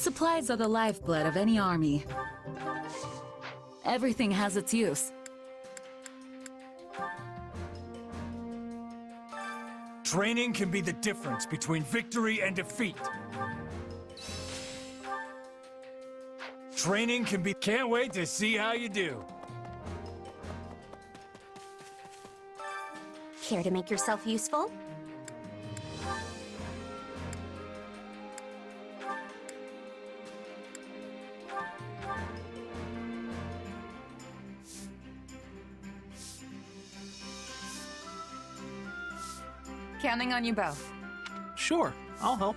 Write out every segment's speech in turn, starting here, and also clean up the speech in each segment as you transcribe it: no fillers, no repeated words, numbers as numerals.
Supplies are the lifeblood of any army. Everything has its use. Training can be the difference between victory and defeat. Training can be... Can't wait to see how you do. Care to make yourself useful? Counting on you both. Sure, I'll help.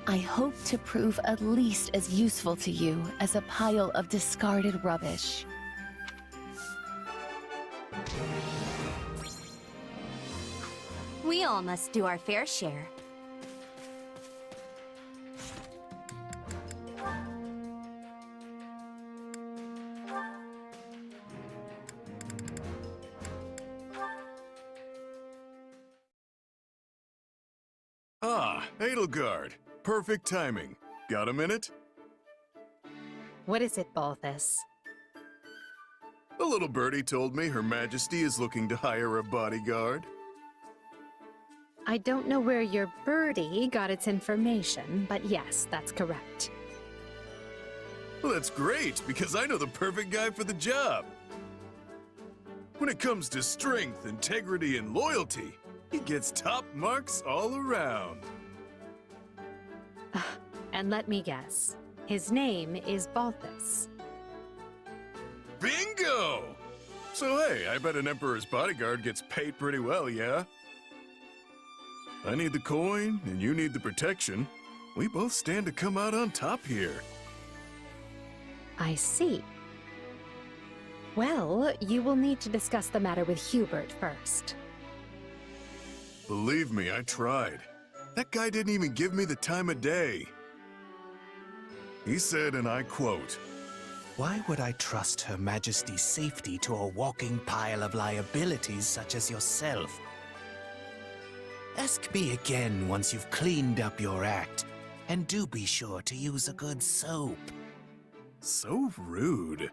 I hope to prove at least as useful to you as a pile of discarded rubbish. We all must do our fair share. Ah, Edelgard. Perfect timing. Got a minute? What is it, Balthus? A little birdie told me Her Majesty is looking to hire a bodyguard. I don't know where your birdie got its information, but yes, that's correct. Well, that's great, because I know the perfect guy for the job. When it comes to strength, integrity, and loyalty, he gets top marks all around. And let me guess, his name is Balthus. Bingo! So hey, I bet an Emperor's bodyguard gets paid pretty well, yeah? I need the coin, and you need the protection. We both stand to come out on top here. I see. Well, you will need to discuss the matter with Hubert first. Believe me, I tried. That guy didn't even give me the time of day. He said, and I quote, Why would I trust Her Majesty's safety to a walking pile of liabilities such as yourself? Ask me again once you've cleaned up your act, and do be sure to use a good soap. So rude.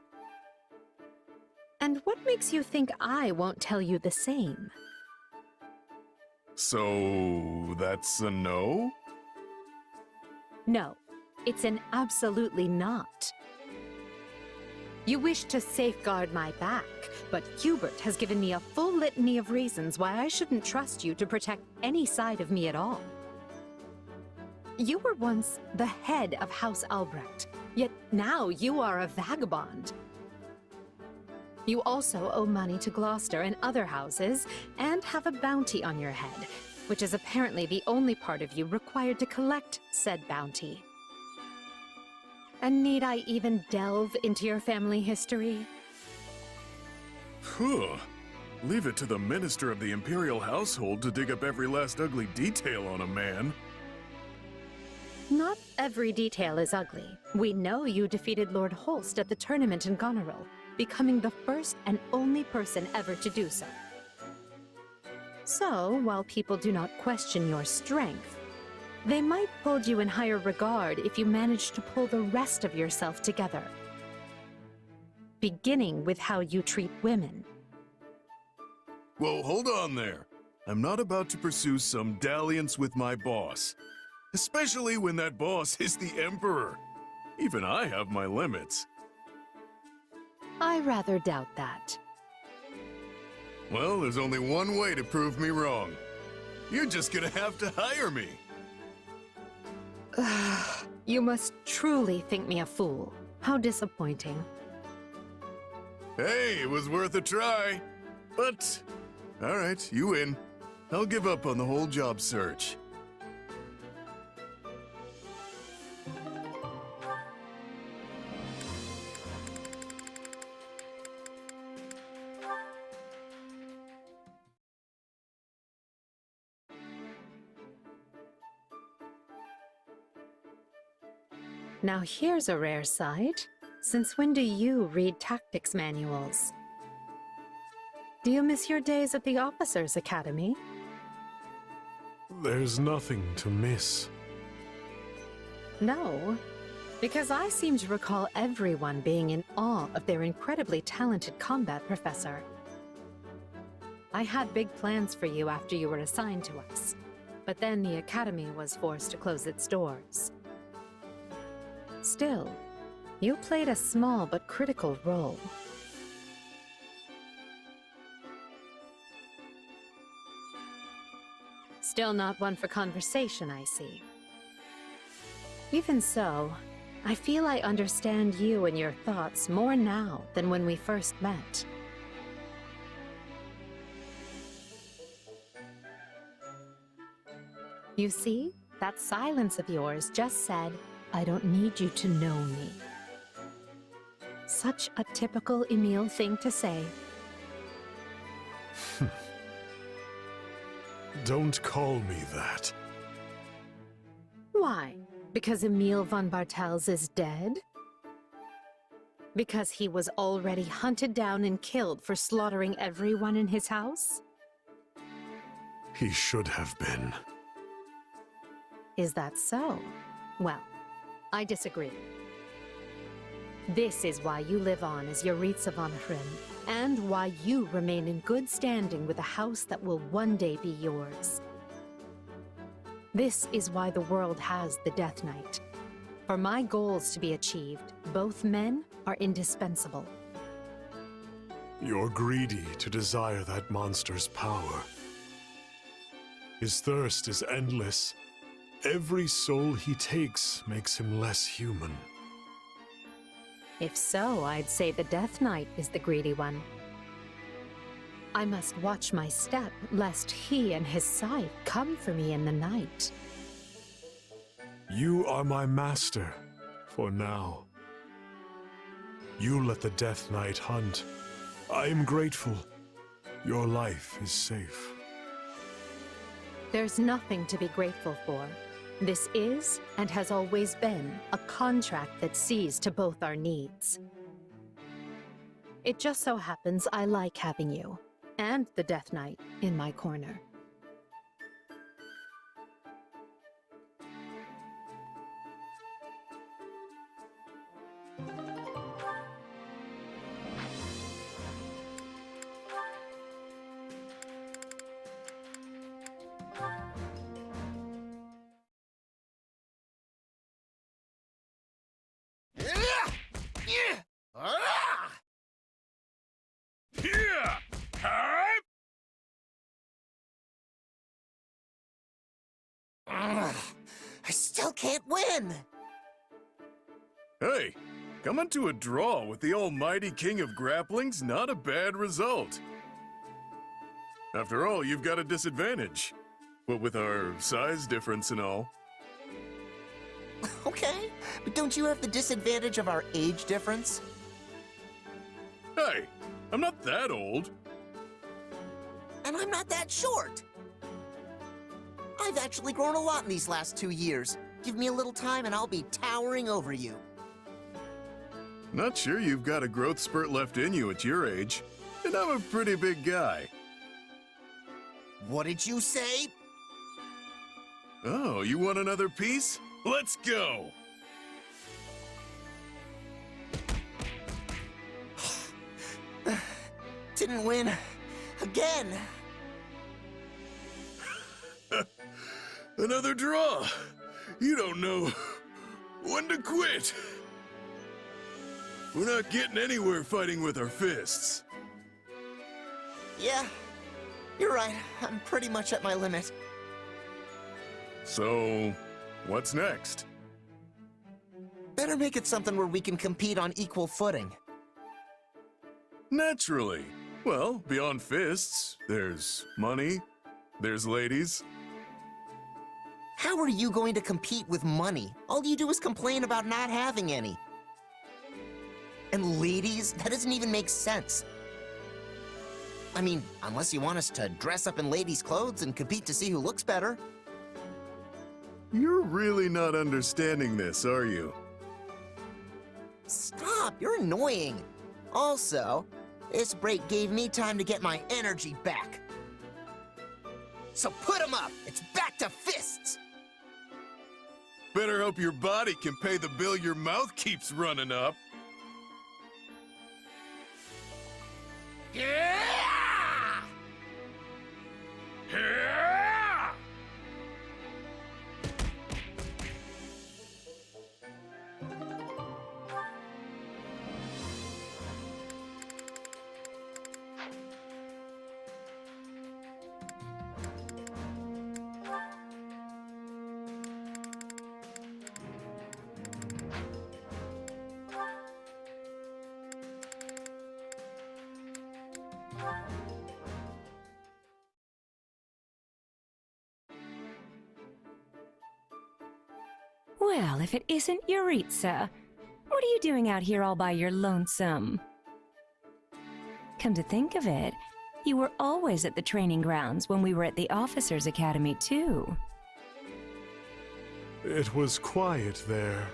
And what makes you think I won't tell you the same? So, that's a no? No, it's an absolutely not. You wish to safeguard my back, but Hubert has given me a full litany of reasons why I shouldn't trust you to protect any side of me at all. You were once the head of House Albrecht, yet now you are a vagabond. You also owe money to Gloucester and other houses, and have a bounty on your head, which is apparently the only part of you required to collect said bounty. And need I even delve into your family history? Phew. Leave it to the minister of the Imperial household to dig up every last ugly detail on a man. Not every detail is ugly. We know you defeated Lord Holst at the tournament in Goneril, becoming the first and only person ever to do so. So, while people do not question your strength, they might hold you in higher regard if you manage to pull the rest of yourself together. Beginning with how you treat women. Well, hold on there. I'm not about to pursue some dalliance with my boss. Especially when that boss is the Emperor. Even I have my limits. I rather doubt that. Well, there's only one way to prove me wrong. You're just gonna have to hire me. You must truly think me a fool. How disappointing. Hey, it was worth a try. But, alright, you win. I'll give up on the whole job search. Now here's a rare sight. Since when do you read tactics manuals? Do you miss your days at the Officers' Academy? There's nothing to miss. No. Because I seem to recall everyone being in awe of their incredibly talented combat professor. I had big plans for you after you were assigned to us, but then the Academy was forced to close its doors. Still, you played a small but critical role. Still not one for conversation, I see. Even so, I feel I understand you and your thoughts more now than when we first met. You see, that silence of yours just said, I don't need you to know me. Such a typical Emile thing to say. Don't call me that. Why? Because Emile von Bartels is dead? Because he was already hunted down and killed for slaughtering everyone in his house? He should have been. Is that so? Well, I disagree. This is why you live on as Yaritza von Hrym, and why you remain in good standing with a house that will one day be yours. This is why the world has the Death Knight. For my goals to be achieved, both men are indispensable. You're greedy to desire that monster's power. His thirst is endless. Every soul he takes makes him less human. If so, I'd say the Death Knight is the greedy one. I must watch my step, lest he and his scythe come for me in the night. You are my master, for now. You let the Death Knight hunt. I am grateful. Your life is safe. There's nothing to be grateful for. This is, and has always been, a contract that sees to both our needs. It just so happens I like having you, and the Death Knight, in my corner. I still can't win! Hey, coming to a draw with the almighty king of grappling's not a bad result. After all, you've got a disadvantage. What with our size difference and all. Okay, but don't you have the disadvantage of our age difference? Hey, I'm not that old. And I'm not that short! I've actually grown a lot in these last 2 years. Give me a little time and I'll be towering over you. Not sure you've got a growth spurt left in you at your age. And I'm a pretty big guy. What did you say? Oh, you want another piece? Let's go! Didn't win. Again. Another draw! You don't know when to quit! We're not getting anywhere fighting with our fists. Yeah, you're right. I'm pretty much at my limit. So, what's next? Better make it something where we can compete on equal footing. Naturally. Well, beyond fists, there's money, there's ladies. How are you going to compete with money? All you do is complain about not having any. And ladies? That doesn't even make sense. I mean, unless you want us to dress up in ladies' clothes and compete to see who looks better. You're really not understanding this, are you? Stop, you're annoying. Also, this break gave me time to get my energy back. So put 'em up! It's back to fists! Better hope your body can pay the bill your mouth keeps running up. Yeah! Yeah! Well, if it isn't Yuritsa, what are you doing out here all by your lonesome? Come to think of it, you were always at the training grounds when we were at the Officers' Academy, too. It was quiet there.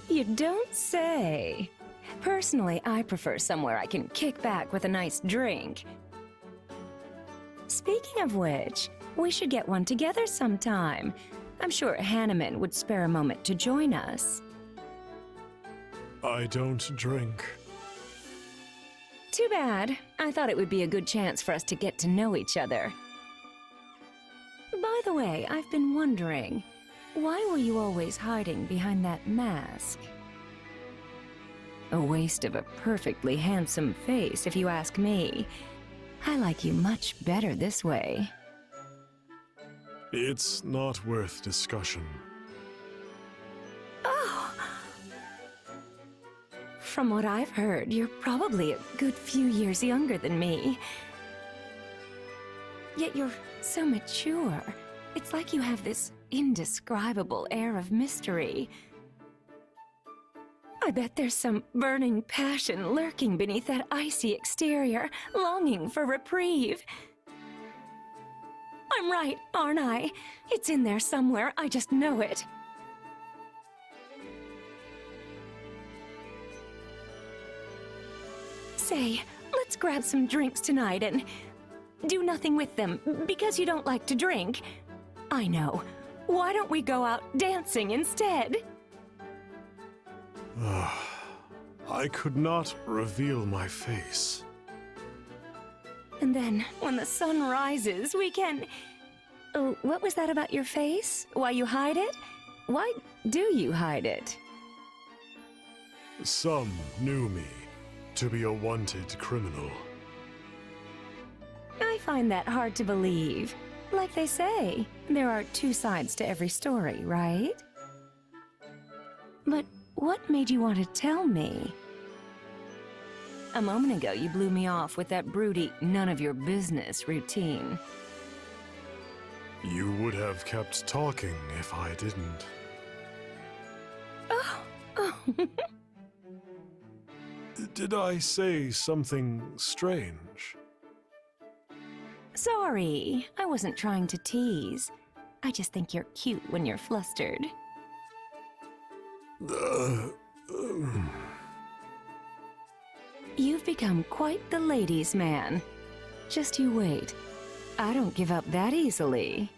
You don't say. Personally, I prefer somewhere I can kick back with a nice drink. Speaking of which, we should get one together sometime. I'm sure Hanneman would spare a moment to join us. I don't drink. Too bad. I thought it would be a good chance for us to get to know each other. By the way, I've been wondering, why were you always hiding behind that mask? A waste of a perfectly handsome face, if you ask me. I like you much better this way. It's not worth discussion. Oh! From what I've heard, you're probably a good few years younger than me. Yet you're so mature. It's like you have this indescribable air of mystery. I bet there's some burning passion lurking beneath that icy exterior, longing for reprieve. I'm right, aren't I? It's in there somewhere, I just know it. Say, let's grab some drinks tonight and do nothing with them because you don't like to drink. I know. Why don't we go out dancing instead? I could not reveal my face. And then, when the sun rises, we can... Oh, what was that about your face? Why you hide it? Why do you hide it? Some knew me to be a wanted criminal. I find that hard to believe. Like they say, there are two sides to every story, right? But what made you want to tell me? A moment ago, you blew me off with that broody, none-of-your-business routine. You would have kept talking if I didn't. Oh. Did I say something strange? Sorry, I wasn't trying to tease. I just think you're cute when you're flustered. You've become quite the ladies' man. Just you wait. I don't give up that easily.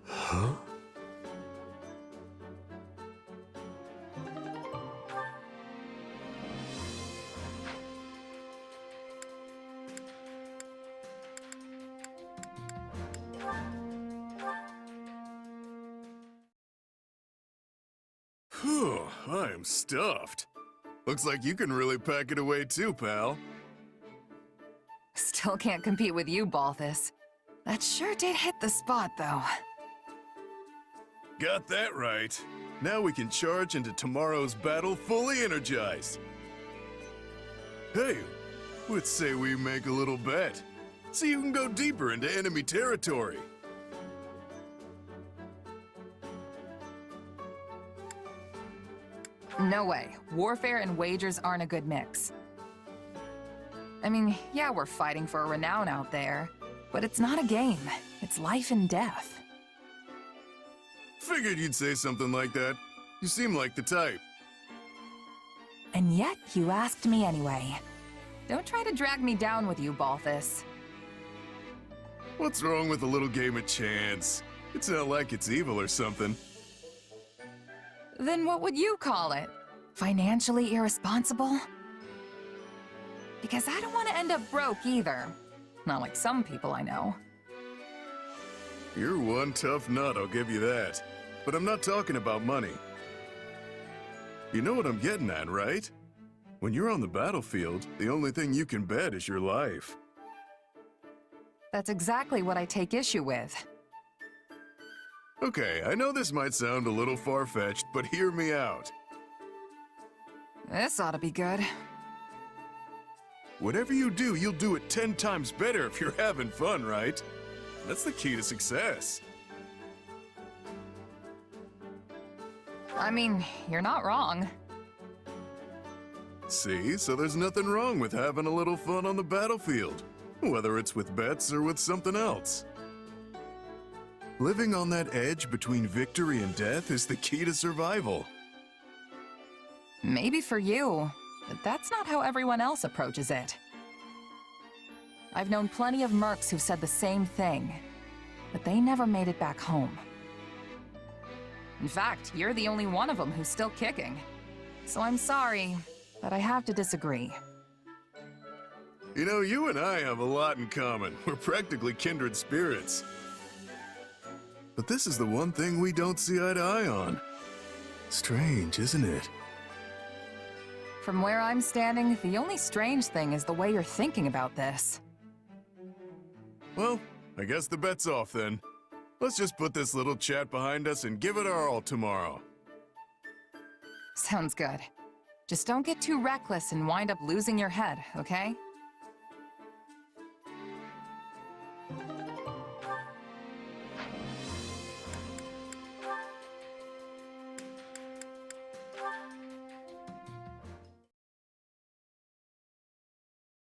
Huh? Whew, I am stuffed. Looks like you can really pack it away too, pal. Still can't compete with you, Balthus. That sure did hit the spot, though. Got that right. Now we can charge into tomorrow's battle fully energized. Hey, let's say we make a little bet. See who can go deeper into enemy territory. No way. Warfare and wagers aren't a good mix. I mean, yeah, we're fighting for a renown out there, but it's not a game. It's life and death. Figured you'd say something like that. You seem like the type. And yet, you asked me anyway. Don't try to drag me down with you, Balthus. What's wrong with a little game of chance? It's not like it's evil or something. Then what would you call it? Financially irresponsible? Because I don't want to end up broke either. Not like some people I know. You're one tough nut, I'll give you that. But I'm not talking about money. You know what I'm getting at, right? When you're on the battlefield, the only thing you can bet is your life. That's exactly what I take issue with. Okay, I know this might sound a little far-fetched, but hear me out. This ought to be good. Whatever you do, you'll do it 10 times better if you're having fun, right? That's the key to success. I mean, you're not wrong. See, so there's nothing wrong with having a little fun on the battlefield, whether it's with bets or with something else. Living on that edge between victory and death is the key to survival. Maybe for you, but that's not how everyone else approaches it. I've known plenty of mercs who've said the same thing, but they never made it back home. In fact, you're the only one of them who's still kicking. So I'm sorry, but I have to disagree. You know, you and I have a lot in common. We're practically kindred spirits. But this is the one thing we don't see eye to eye on. Strange, isn't it? From where I'm standing, the only strange thing is the way you're thinking about this. Well, I guess the bet's off then. Let's just put this little chat behind us and give it our all tomorrow. Sounds good. Just don't get too reckless and wind up losing your head, okay?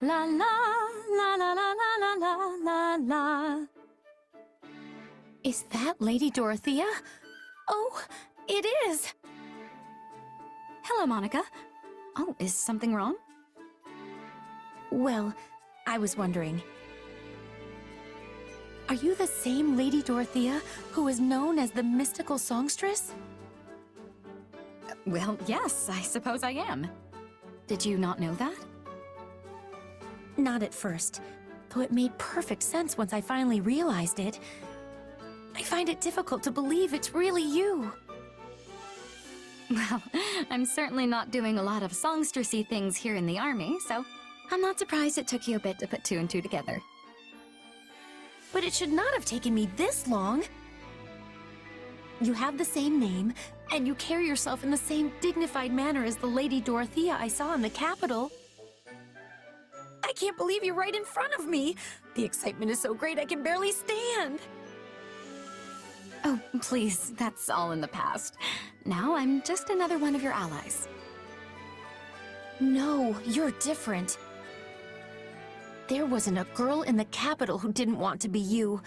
La la la la la la la la la. Is that Lady Dorothea? Oh, it is! Hello, Monica. Oh, is something wrong? Well, I was wondering. Are you the same Lady Dorothea who is known as the mystical songstress? Well, yes, I suppose I am. Did you not know that? Not at first, though it made perfect sense once I finally realized it. I find it difficult to believe it's really you. Well, I'm certainly not doing a lot of songstressy things here in the army, so I'm not surprised it took you a bit to put two and two together. But it should not have taken me this long. You have the same name, and you carry yourself in the same dignified manner as the Lady Dorothea I saw in the capital. I can't believe you're right in front of me. The excitement is so great I can barely stand. Oh, please, that's all in the past. Now I'm just another one of your allies. No, you're different. There wasn't a girl in the capital who didn't want to be you.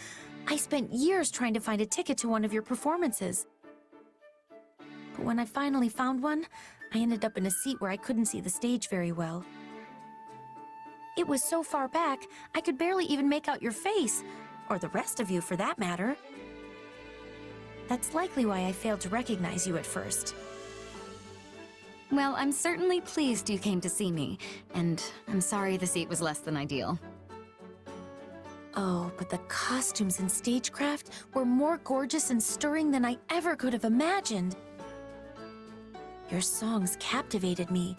I spent years trying to find a ticket to one of your performances. But when I finally found one, I ended up in a seat where I couldn't see the stage very well. It was so far back, I could barely even make out your face, or the rest of you for that matter. That's likely why I failed to recognize you at first. Well, I'm certainly pleased you came to see me, and I'm sorry the seat was less than ideal. Oh, but the costumes and stagecraft were more gorgeous and stirring than I ever could have imagined. Your songs captivated me.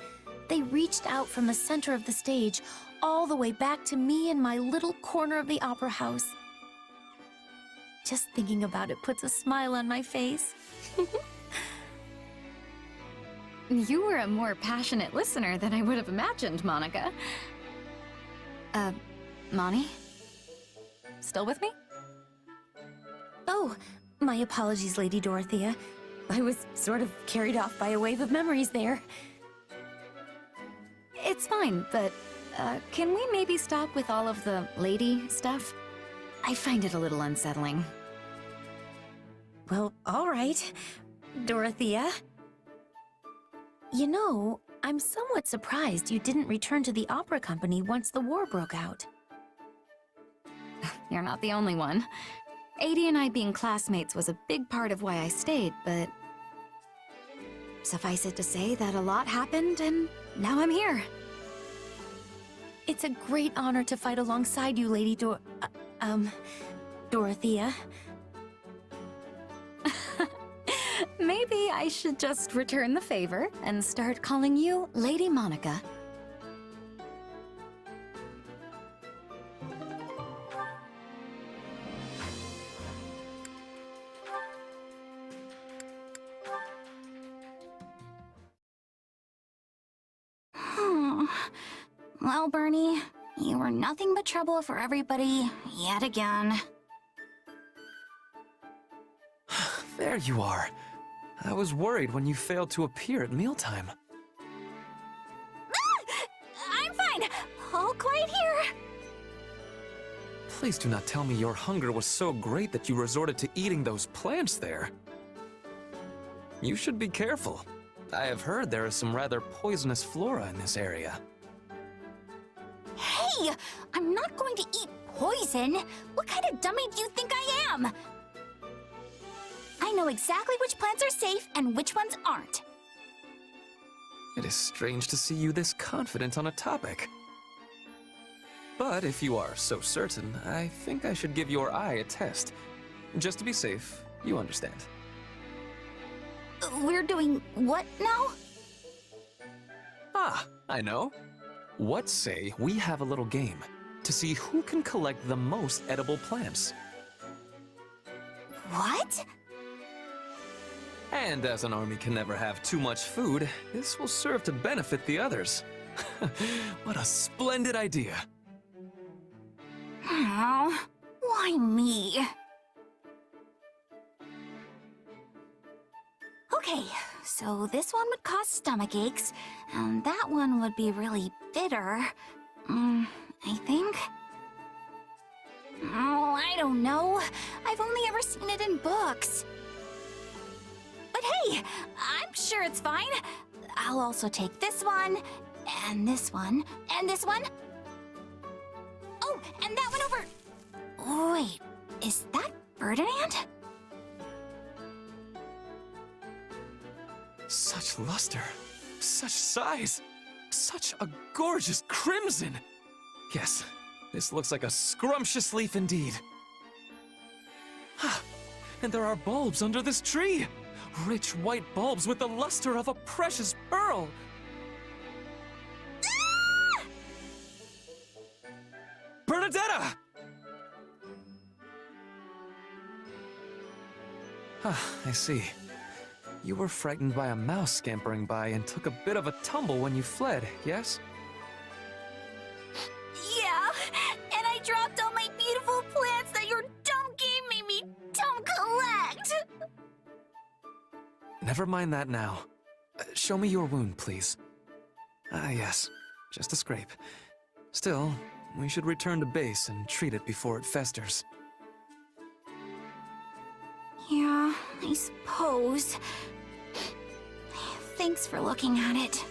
They reached out from the center of the stage, all the way back to me in my little corner of the opera house. Just thinking about it puts a smile on my face. You were a more passionate listener than I would have imagined, Monica. Moni? Still with me? Oh, my apologies, Lady Dorothea. I was sort of carried off by a wave of memories there. It's fine, but, can we maybe stop with all of the lady stuff? I find it a little unsettling. Well, all right, Dorothea. You know, I'm somewhat surprised you didn't return to the opera company once the war broke out. You're not the only one. AD and I being classmates was a big part of why I stayed, but suffice it to say that a lot happened, and now I'm here. It's a great honor to fight alongside you, Lady Dorothea. Maybe I should just return the favor and start calling you Lady Monica. Well, Bernie, you were nothing but trouble for everybody, yet again. There you are. I was worried when you failed to appear at mealtime. I'm fine! All quiet here! Please do not tell me your hunger was so great that you resorted to eating those plants there. You should be careful. I have heard there is some rather poisonous flora in this area. Hey! I'm not going to eat poison! What kind of dummy do you think I am? I know exactly which plants are safe and which ones aren't. It is strange to see you this confident on a topic. But if you are so certain, I think I should give your eye a test. Just to be safe, you understand. We're doing what now? Ah, I know. What say we have a little game to see who can collect the most edible plants? What? And as an army can never have too much food, this will serve to benefit the others. What a splendid idea. Oh, why me? Okay, so this one would cause stomach aches, and that one would be really bitter. I think. Oh, I don't know. I've only ever seen it in books. But hey, I'm sure it's fine. I'll also take this one, and this one, and this one. Oh, and that one over... Wait, is that Ferdinand? Such luster, such size, such a gorgeous crimson. Yes, this looks like a scrumptious leaf indeed. Ah, and there are bulbs under this tree. Rich white bulbs with the luster of a precious pearl. Ah! Bernadetta! Ah, I see. You were frightened by a mouse scampering by and took a bit of a tumble when you fled, yes? Yeah, and I dropped all my beautiful plants that your dumb game made me dumb collect! Never mind that now. Show me your wound, please. Ah, yes. Just a scrape. Still, we should return to base and treat it before it festers. Yeah, I suppose. Thanks for looking at it.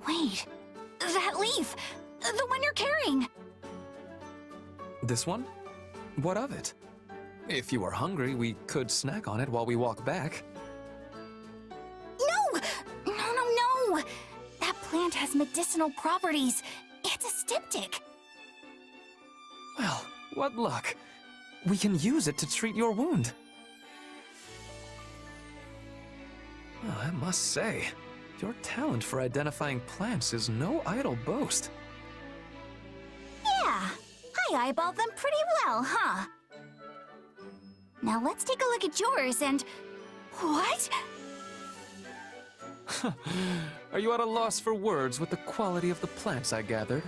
Wait, that leaf! The one you're carrying! This one? What of it? If you are hungry, we could snack on it while we walk back. No! No! That plant has medicinal properties. It's a styptic. Well, what luck. We can use it to treat your wound. Well, I must say, your talent for identifying plants is no idle boast. Yeah, I eyeballed them pretty well, huh? Now let's take a look at yours and... What? Are you at a loss for words with the quality of the plants I gathered?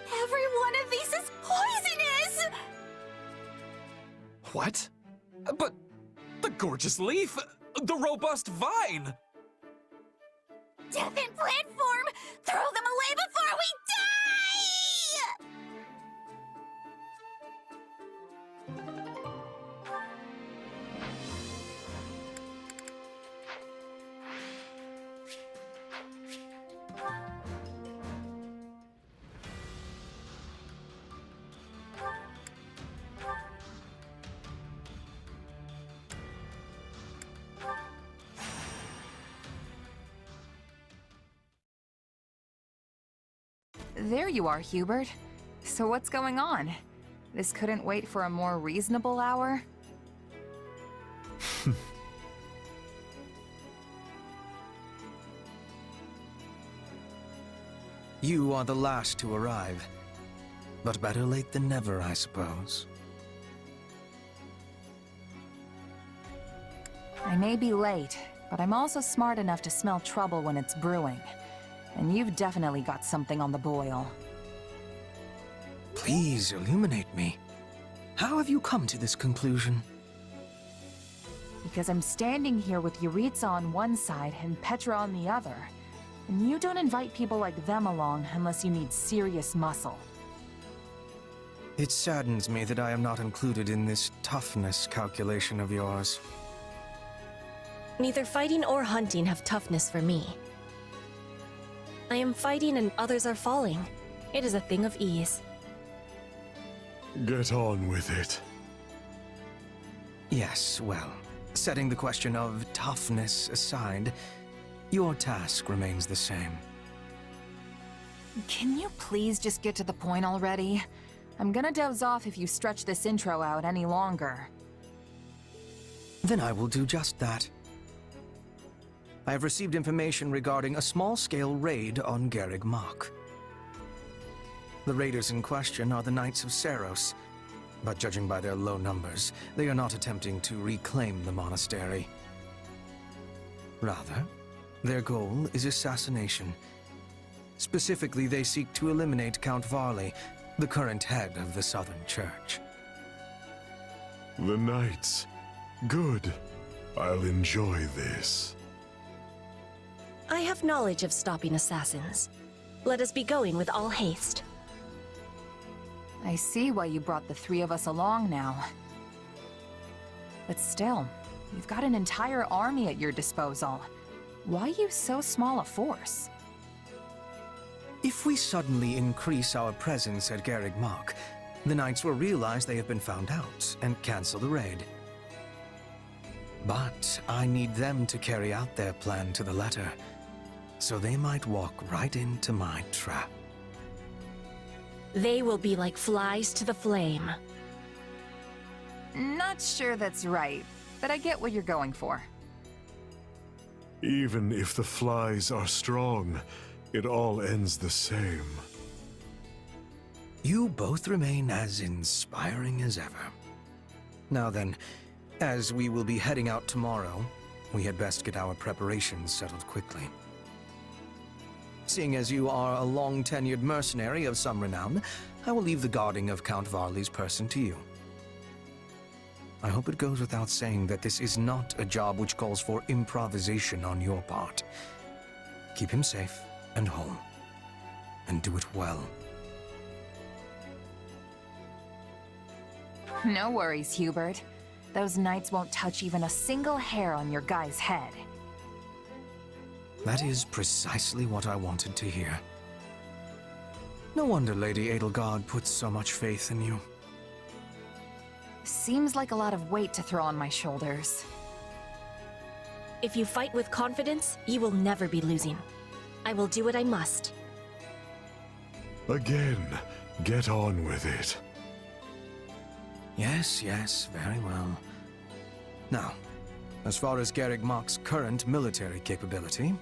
Every one of these is poisonous! What? But the gorgeous leaf, the robust vine! Death in plant form! Throw them away before we die! There you are, Hubert. So what's going on? This couldn't wait for a more reasonable hour? You are the last to arrive. But better late than never, I suppose. I may be late, but I'm also smart enough to smell trouble when it's brewing. And you've definitely got something on the boil. Please illuminate me. How have you come to this conclusion? Because I'm standing here with Yuritsa on one side and Petra on the other. And you don't invite people like them along unless you need serious muscle. It saddens me that I am not included in this toughness calculation of yours. Neither fighting or hunting have toughness for me. I am fighting and others are falling. It is a thing of ease. Get on with it. Yes, well, setting the question of toughness aside, your task remains the same. Can you please just get to the point already? I'm gonna doze off if you stretch this intro out any longer. Then I will do just that. I have received information regarding a small-scale raid on Garreg Mach. The raiders in question are the Knights of Seros, but judging by their low numbers, they are not attempting to reclaim the monastery. Rather, their goal is assassination. Specifically, they seek to eliminate Count Varley, the current head of the Southern Church. The Knights. Good. I'll enjoy this. I have knowledge of stopping assassins. Let us be going with all haste. I see why you brought the three of us along now. But still, you've got an entire army at your disposal. Why use so small a force? If we suddenly increase our presence at Garreg Mach, the Knights will realize they have been found out and cancel the raid. But I need them to carry out their plan to the letter, so they might walk right into my trap. They will be like flies to the flame. Not sure that's right, but I get what you're going for. Even if the flies are strong, it all ends the same. You both remain as inspiring as ever. Now then, as we will be heading out tomorrow, we had best get our preparations settled quickly. Seeing as you are a long-tenured mercenary of some renown, I will leave the guarding of Count Varley's person to you. I hope it goes without saying that this is not a job which calls for improvisation on your part. Keep him safe and whole, and do it well. No worries, Hubert. Those knights won't touch even a single hair on your guy's head. That is precisely what I wanted to hear. No wonder Lady Edelgard puts so much faith in you. Seems like a lot of weight to throw on my shoulders. If you fight with confidence, you will never be losing. I will do what I must. Again, get on with it. Yes, yes, very well. Now, as far as Garreg Mach's current military capability,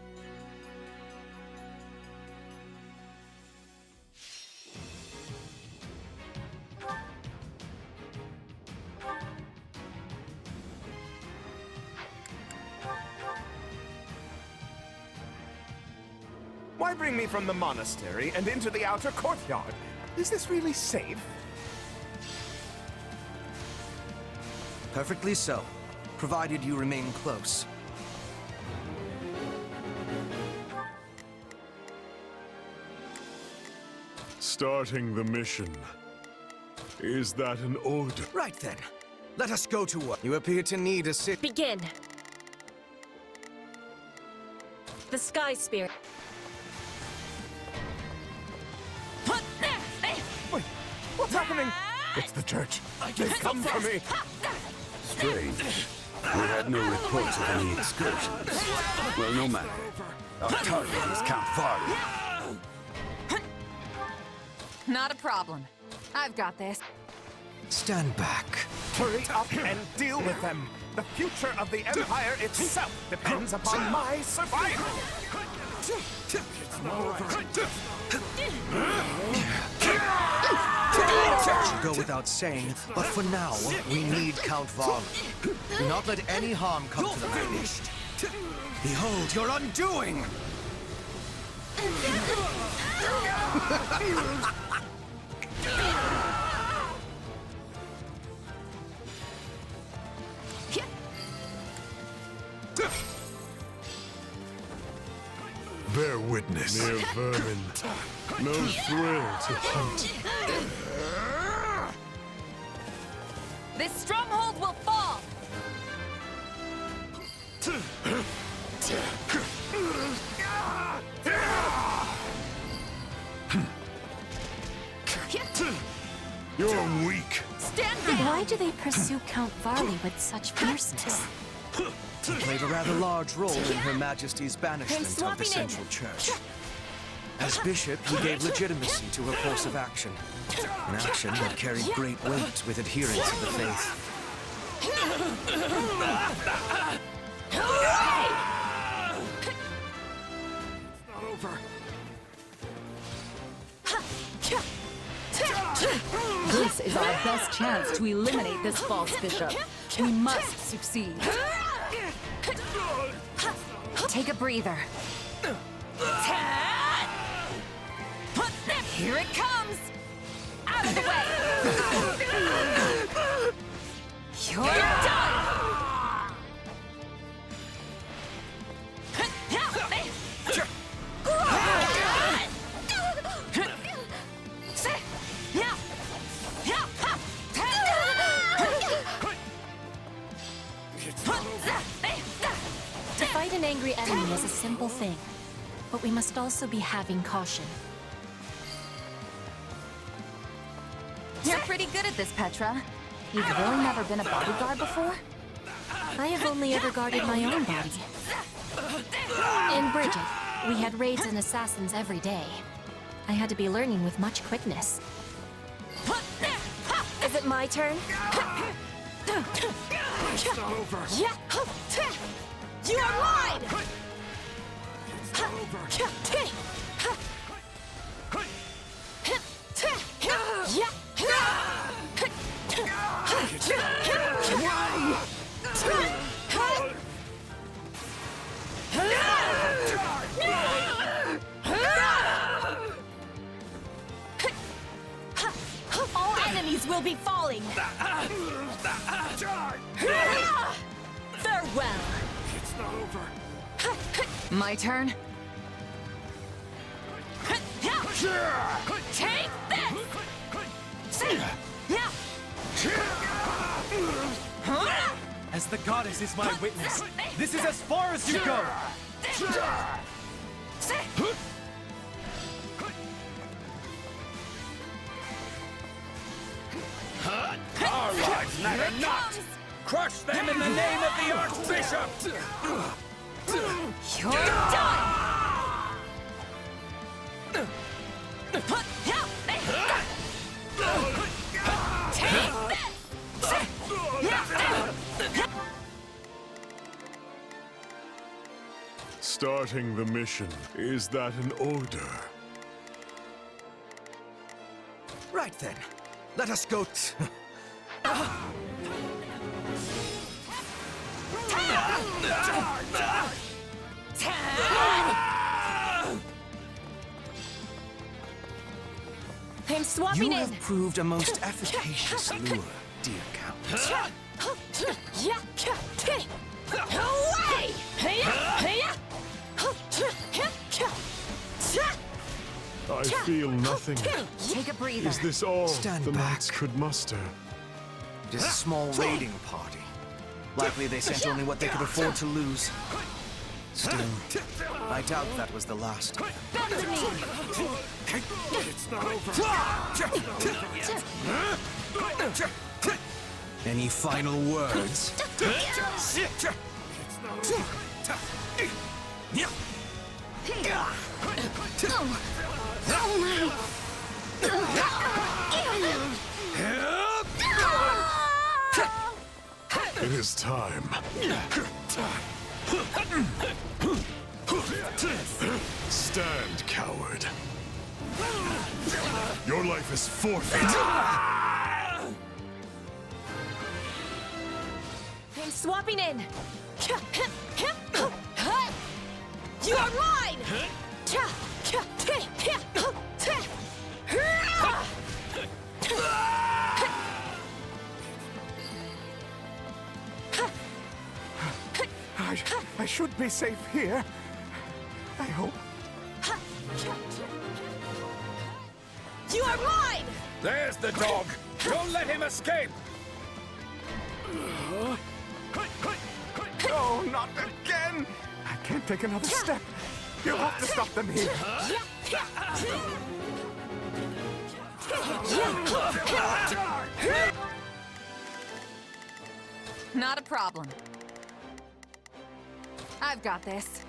Why bring me from the monastery and into the outer courtyard? Is this really safe? perfectly so, provided you remain close. Starting the mission. Is that an order? Right then. Let us go to work. You appear to need a sit. Begin! The Sky Spirit. Wait, what's happening? It's the church. They've come for me. Strange. We had no reports of any excursions. Well, no matter. Our target is Count Varley. Not a problem. I've got this. Stand back. Hurry up and deal with them. The future of the Empire itself depends upon my survival. It should go without saying, but for now, we need Count Varl. Do not let any harm come to the finished. Behold your undoing! Bear witness. Mere vermin. No thrill to hunt. This stronghold will fall! You're weak. Stand down! Why do they pursue Count Varley with such fierceness? He played a rather large role in Her Majesty's banishment of the Central Church. As bishop, he gave legitimacy to her course of action, an action that carried great weight with adherents of the faith. This is our best chance to eliminate this false bishop. We must succeed. Take a breather. Here it comes! Out of the way! You're done! To fight an angry enemy is a simple thing, but we must also be having caution. You're pretty good at this, Petra. You've really never been a bodyguard before? I have only ever guarded my own body. In Bridget, we had raids and assassins every day. I had to be learning with much quickness. Is it my turn? It's not over. You are mine! It's not over. All enemies will be falling! Farewell! It's not over. My turn? Take this! As the goddess is my witness, this is as far as you go. Our lives matter not! Crush them in the name of the Archbishop! You're done! Starting the mission. Is that an order? Right then, let us go I'm swapping You in! have proved a most efficacious lure, dear Count. Away! I feel nothing. Take a breather. Is this all Stand the back. knights could muster? It is a small raiding party. Likely they sent only what they could afford to lose. Still, I doubt that was the last. Bend the knee! It's not over. Any final words? It is time. Stand, coward. Your life is forfeit. I'm swapping in. You are mine! I should be safe here. I hope. You are mine! There's the dog! Don't let him escape! Oh, not again! I can't take another step. You'll have to stop them here. Not a problem. I've got this.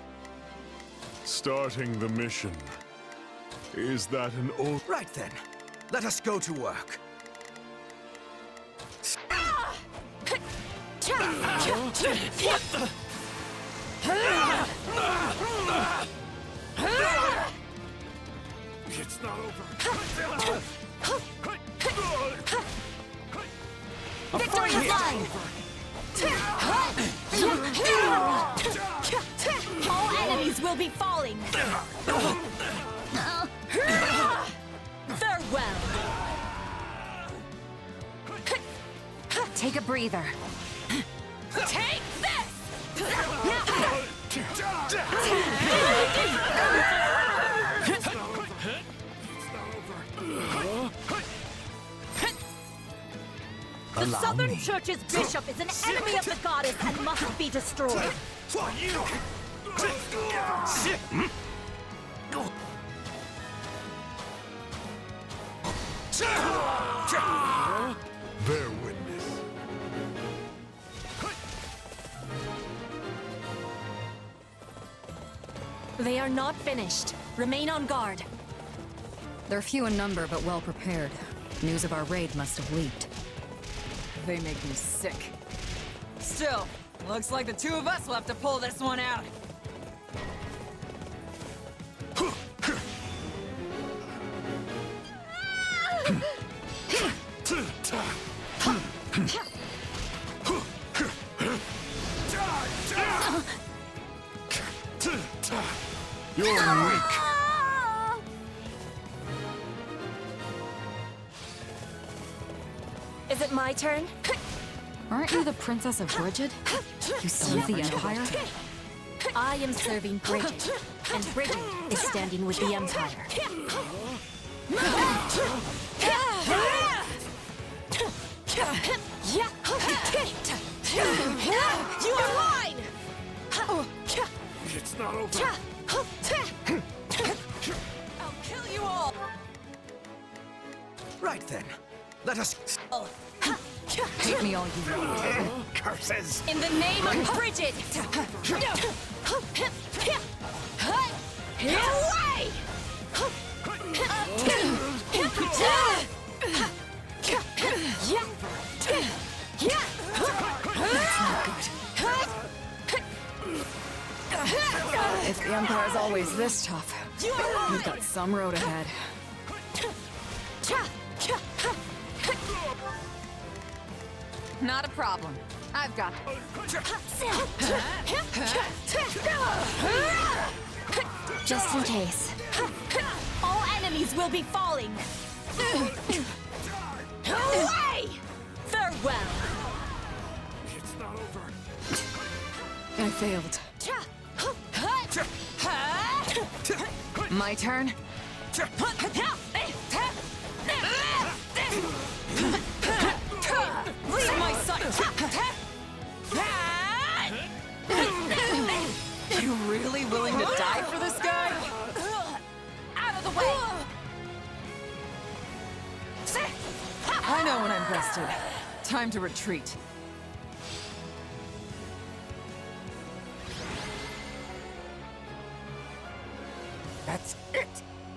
Starting the mission. Is that an old... Right then. Let us go to work. It's not over. Victory is mine! All enemies will be falling! Farewell! Take a breather. Take this! The Southern Church's bishop is an enemy of the goddess and must be destroyed. Bear witness. They are not finished. Remain on guard. They're few in number, but well prepared. News of our raid must have leaked. They make me sick. Still, looks like the two of us will have to pull this one out. You're weak. Is it my turn? Aren't you the Princess of Bridget? You serve the Empire? I am serving Bridget, and Bridget is standing with the Empire. You are mine! It's not over. I'll kill you all! Right then. Let us... Hate me all you want. Curses! In the name of Bridget! Away! If the Empire's always this tough, we've got some road ahead. Not a problem. I've got Just in case. All enemies will be falling. Away! Farewell! It's not over. I failed. my turn. Leave my sight! You really willing to die for this guy? Out of the way! I know when I'm bested. Time to retreat. That's it!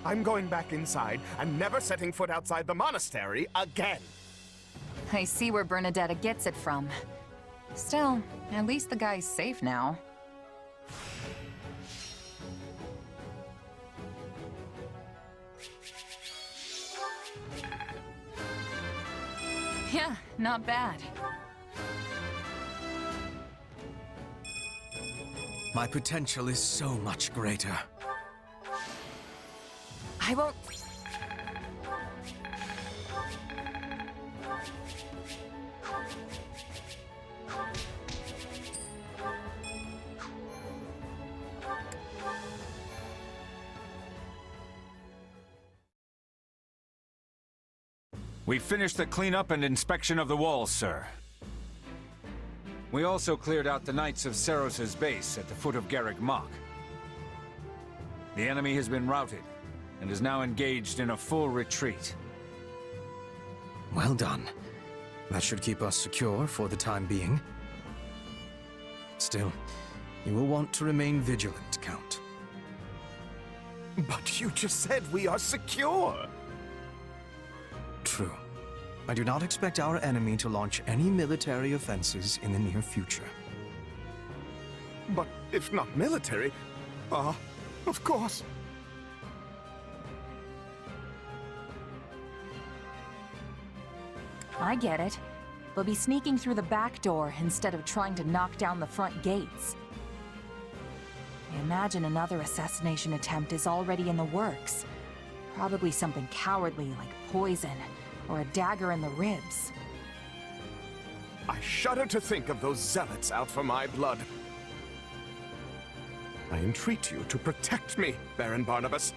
I'm going back inside and never setting foot outside the monastery again. I see where Bernadetta gets it from. Still, at least the guy's safe now. Yeah, not bad. My potential is so much greater. I won't... We finished the cleanup and inspection of the walls, sir. We also cleared out the Knights of Seros' base at the foot of Garrick Mach. The enemy has been routed, and is now engaged in a full retreat. Well done. That should keep us secure for the time being. Still, you will want to remain vigilant, Count. But you just said we are secure! True. I do not expect our enemy to launch any military offenses in the near future. But if not military, of course. I get it. They'll be sneaking through the back door instead of trying to knock down the front gates. I imagine another assassination attempt is already in the works. Probably something cowardly like poison, or a dagger in the ribs. I shudder to think of those zealots out for my blood. I entreat you to protect me, Baron Barnabas.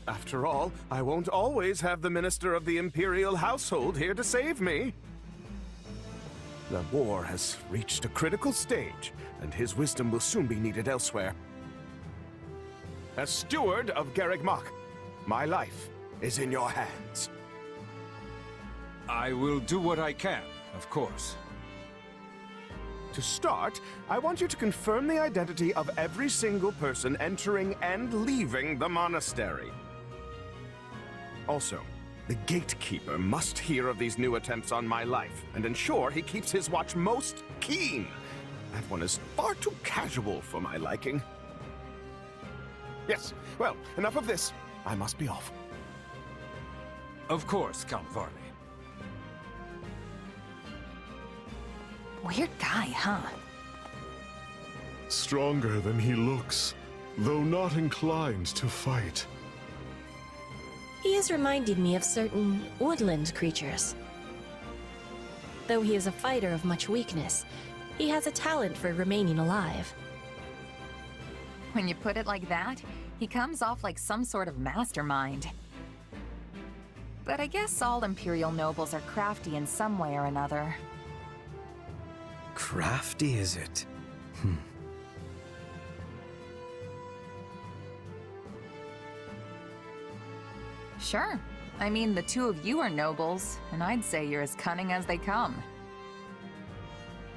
After all, I won't always have the Minister of the Imperial Household here to save me. The war has reached a critical stage, and his wisdom will soon be needed elsewhere. As steward of Garrick Mach, my life is in your hands. I will do what I can, of course. To start, I want you to confirm the identity of every single person entering and leaving the monastery. Also, the gatekeeper must hear of these new attempts on my life and ensure he keeps his watch most keen. That one is far too casual for my liking. Yes, well, enough of this. I must be off. Of course, Count Varley. Weird guy, huh? Stronger than he looks, though not inclined to fight. He is reminding me of certain woodland creatures. Though he is a fighter of much weakness, he has a talent for remaining alive. When you put it like that, he comes off like some sort of mastermind. But I guess all Imperial nobles are crafty in some way or another. Crafty, is it? Sure. I mean, the two of you are nobles, and I'd say you're as cunning as they come.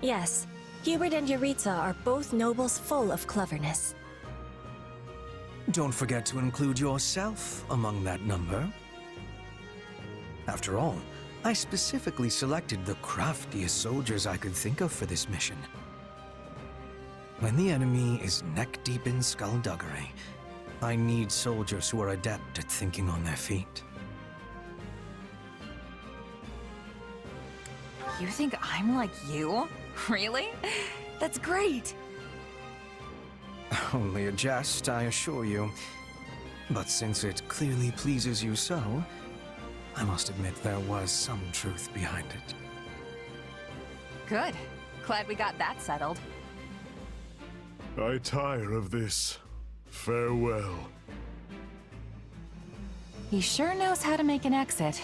Yes, Hubert and Yuritsa are both nobles full of cleverness. Don't forget to include yourself among that number. After all, I specifically selected the craftiest soldiers I could think of for this mission. When the enemy is neck-deep in skullduggery, I need soldiers who are adept at thinking on their feet. You think I'm like you? Really? That's great! Only a jest, I assure you. But since it clearly pleases you so, I must admit there was some truth behind it. Good. Glad we got that settled. I tire of this. Farewell. He sure knows how to make an exit.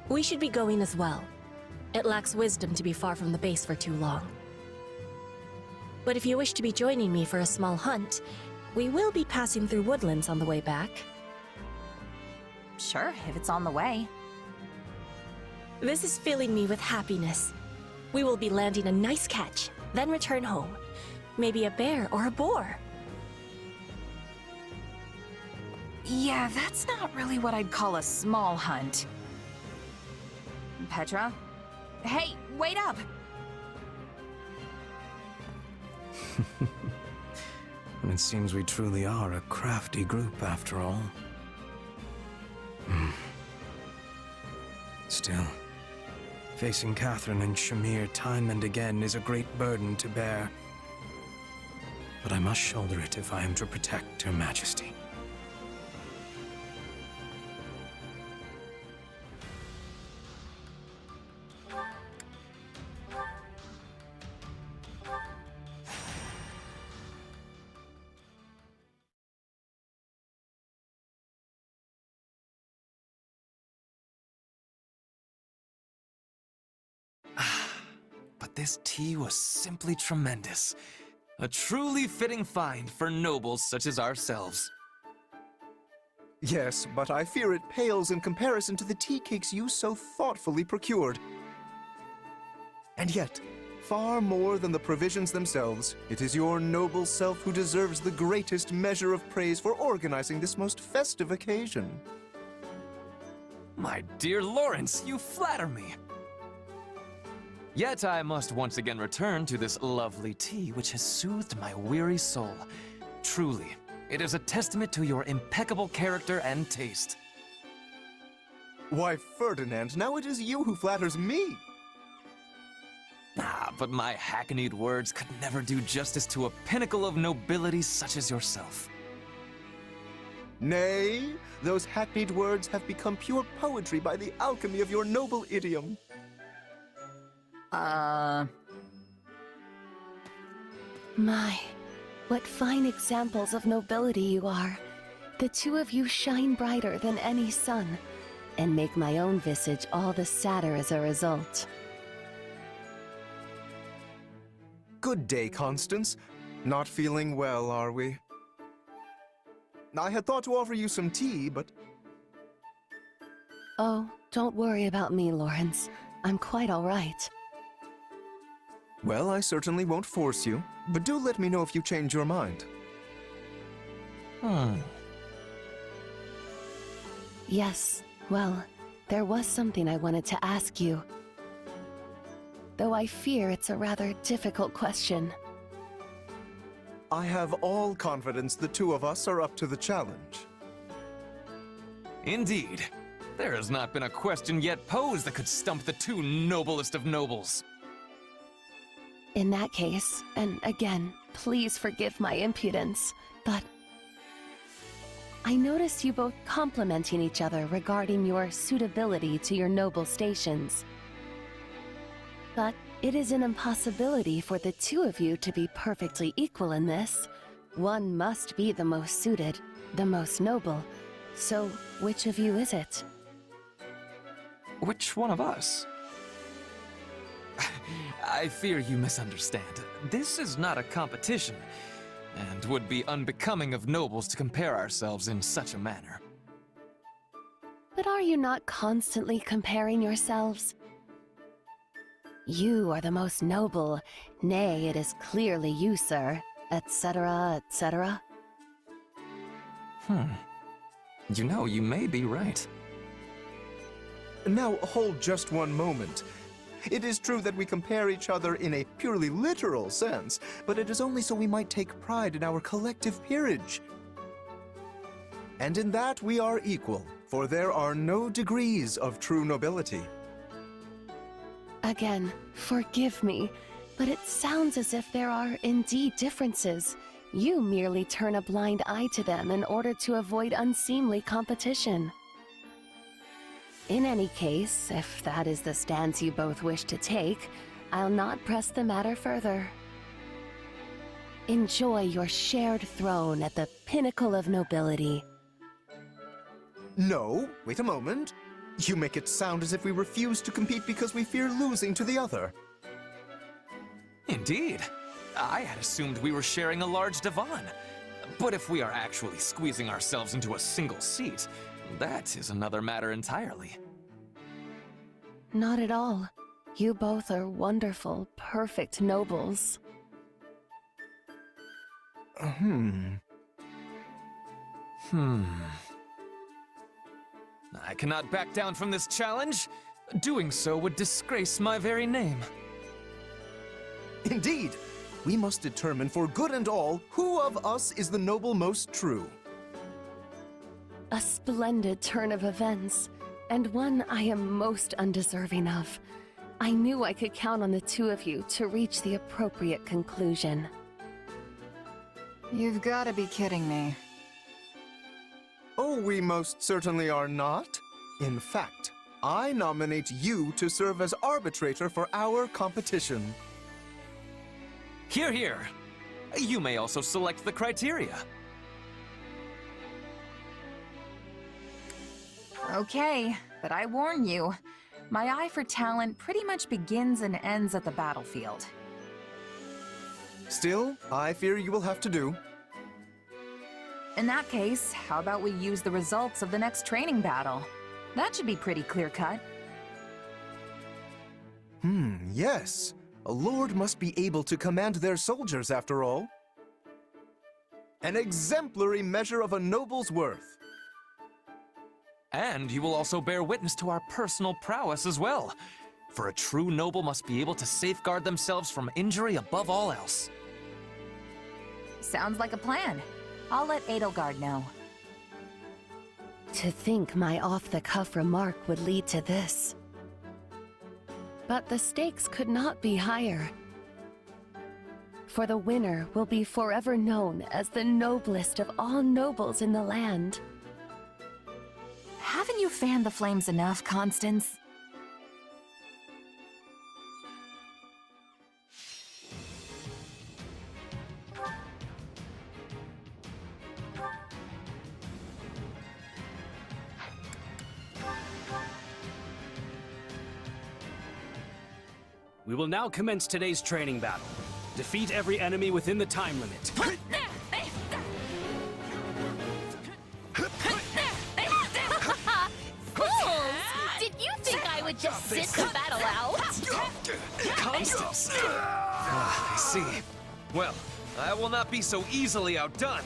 We should be going as well. It lacks wisdom to be far from the base for too long. But if you wish to be joining me for a small hunt, we will be passing through woodlands on the way back. Sure, if it's on the way. This is filling me with happiness. We will be landing a nice catch, then return home. Maybe a bear or a boar. Yeah, that's not really what I'd call a small hunt. Petra? Hey, wait up! It seems we truly are a crafty group, after all. Still, facing Catherine and Shamir time and again is a great burden to bear. But I must shoulder it if I am to protect Her Majesty. But this tea was simply tremendous. A truly fitting find for nobles such as ourselves. Yes, but I fear it pales in comparison to the tea cakes you so thoughtfully procured. And yet, far more than the provisions themselves, it is your noble self who deserves the greatest measure of praise for organizing this most festive occasion. My dear Lawrence, you flatter me. Yet I must once again return to this lovely tea which has soothed my weary soul. Truly, it is a testament to your impeccable character and taste. Why, Ferdinand, now it is you who flatters me. But my hackneyed words could never do justice to a pinnacle of nobility such as yourself. Nay, those hackneyed words have become pure poetry by the alchemy of your noble idiom. My, what fine examples of nobility you are. The two of you shine brighter than any sun, and make my own visage all the sadder as a result. Good day, Constance. Not feeling well, are we? I had thought to offer you some tea, but... Oh, don't worry about me, Lawrence. I'm quite all right. Well, I certainly won't force you, but do let me know if you change your mind. Yes, well, there was something I wanted to ask you. Though I fear it's a rather difficult question. I have all confidence the two of us are up to the challenge. Indeed. There has not been a question yet posed that could stump the two noblest of nobles. In that case, and again, please forgive my impudence, but I noticed you both complimenting each other regarding your suitability to your noble stations. But it is an impossibility for the two of you to be perfectly equal in this. One must be the most suited, the most noble. So, which of you is it? Which one of us? I fear you misunderstand. This is not a competition, and would be unbecoming of nobles to compare ourselves in such a manner. But are you not constantly comparing yourselves? You are the most noble, nay, it is clearly you, sir, etc., etc. You know, you may be right. Now, hold just one moment. It is true that we compare each other in a purely literal sense, but it is only so we might take pride in our collective peerage. And in that we are equal, for there are no degrees of true nobility. Again, forgive me, but it sounds as if there are indeed differences. You merely turn a blind eye to them in order to avoid unseemly competition. In any case, if that is the stance you both wish to take, I'll not press the matter further. Enjoy your shared throne at the pinnacle of nobility. No, wait a moment. You make it sound as if we refuse to compete because we fear losing to the other. Indeed. I had assumed we were sharing a large divan. But if we are actually squeezing ourselves into a single seat, that is another matter entirely. Not at all. You both are wonderful, perfect nobles. I cannot back down from this challenge. Doing so would disgrace my very name. Indeed, we must determine for good and all who of us is the noble most true. A splendid turn of events, and one I am most undeserving of. I knew I could count on the two of you to reach the appropriate conclusion. You've got to be kidding me. Oh, we most certainly are not. In fact, I nominate you to serve as arbitrator for our competition. Hear, hear. You may also select the criteria. Okay, but I warn you, my eye for talent pretty much begins and ends at the battlefield. Still, I fear you will have to do. In that case, how about we use the results of the next training battle? That should be pretty clear-cut. Yes. A lord must be able to command their soldiers, after all. An exemplary measure of a noble's worth. And you will also bear witness to our personal prowess as well. For a true noble must be able to safeguard themselves from injury above all else. Sounds like a plan. I'll let Edelgard know. To think my off-the-cuff remark would lead to this. But the stakes could not be higher. For the winner will be forever known as the noblest of all nobles in the land. Haven't you fanned the flames enough, Constance? We will now commence today's training battle. Defeat every enemy within the time limit. Fools! Did you think I would just sit the battle out? Constance! I see. Well, I will not be so easily outdone.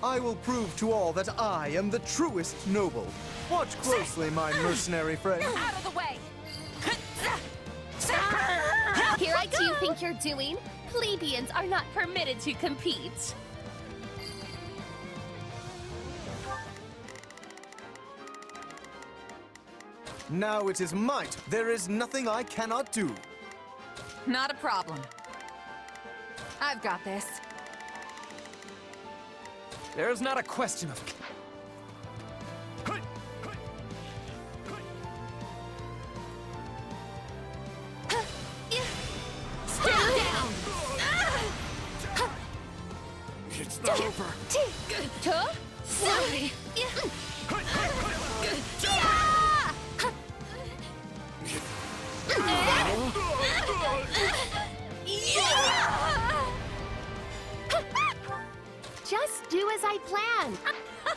I will prove to all that I am the truest noble. Watch closely, my mercenary friend. Out of the way! Here I do think you're doing. Plebeians are not permitted to compete. Now it is might. There is nothing I cannot do. Not a problem. I've got this. There's not a question of... It's not over. Just do as I plan.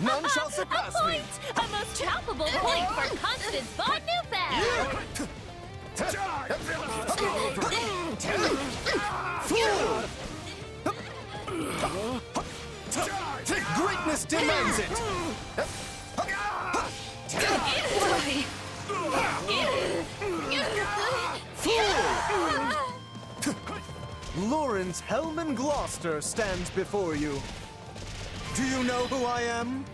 None shall surpass a me. point! A most palpable point for Constance von Neufeld! Greatness demands it! Lawrence Hellman Gloucester stands before you. Do you know who I am?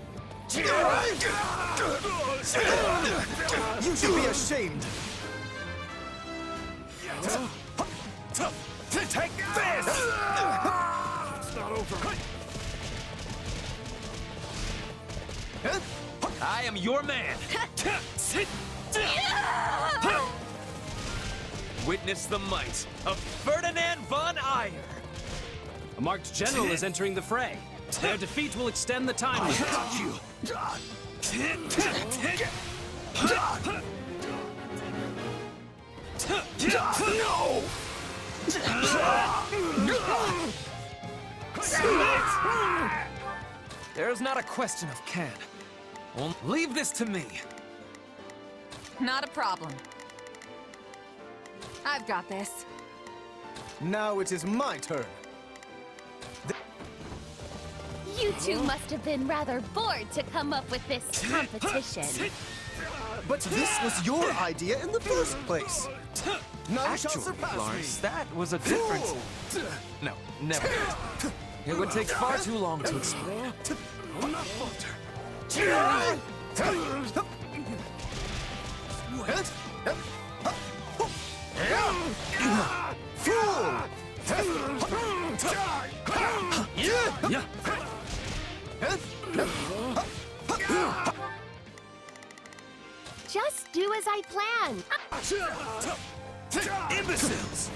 You should be ashamed. Take this! It's not over. I am your man. Witness the might of Ferdinand von Ayer. A marked general is entering the fray. Their defeat will extend the time limit. No! There's not a question of can. Well, leave this to me. Not a problem. I've got this. Now it is my turn. You two must have been rather bored to come up with this competition. But this was your idea in the first place. None shall Actually, surpass Lars, me. that was a different... No, never. It would take far too long to explain. Just do as I plan. Imbeciles!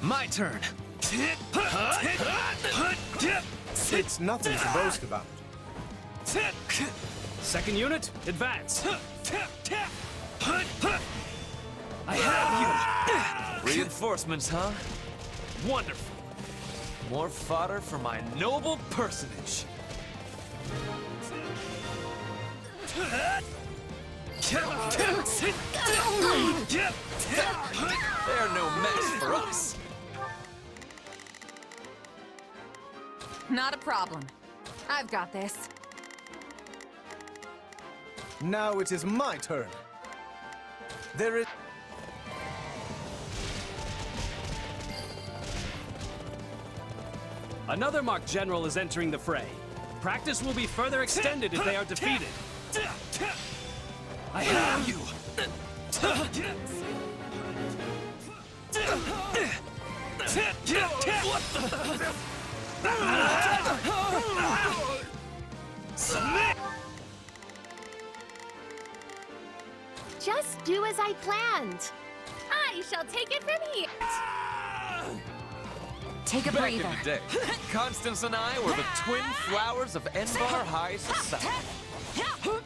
My turn. It's nothing to boast about. Second unit, advance. I have you! Reinforcements, huh? Wonderful. More fodder for my noble personage. They're no match for us. Not a problem. I've got this. Now it is my turn. There is... Another Mark General is entering the fray. Practice will be further extended if they are defeated. I have you! Just do as I planned. I shall take it from here. Take a Back in breather. the day, Constance and I were the twin flowers of Enbar High Society.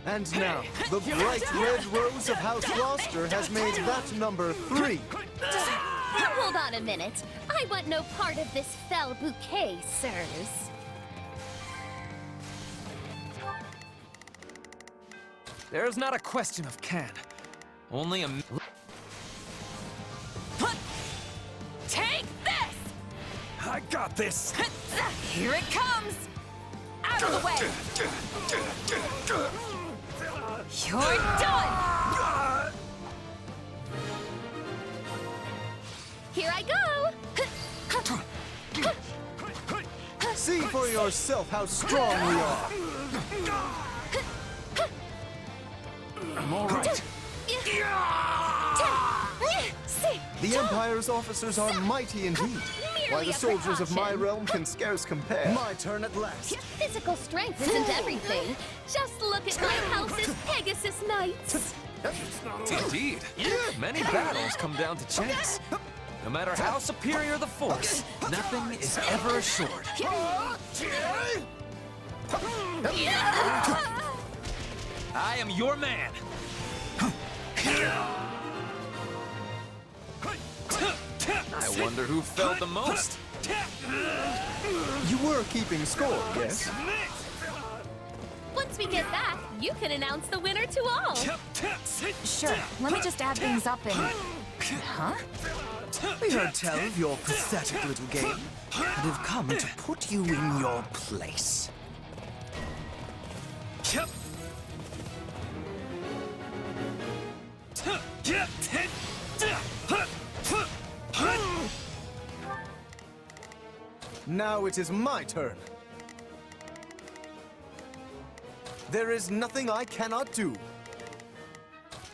And now, the bright red rose of House Gloucester has made that number 3. Hold on a minute. I want no part of this fell bouquet, sirs. There's not a question of can. Only a... Take this! I got this! Here it comes! Out of the way! You're done! Here I go! See for yourself how strong we are. I'm all right. The Empire's officers are mighty indeed, while the soldiers of my realm can scarce compare. My turn at last. Physical strength isn't everything. Just look at my house's Pegasus Knights. Indeed. Many battles come down to chance. No matter how superior the force, nothing is ever assured. I am your man. I wonder who felt the most. You were keeping score, yes? Once we get back, you can announce the winner to all. Sure, let me just add things up and... Huh? We heard tell of your pathetic little game, and have come to put you in your place. Now it is my turn. There is nothing I cannot do.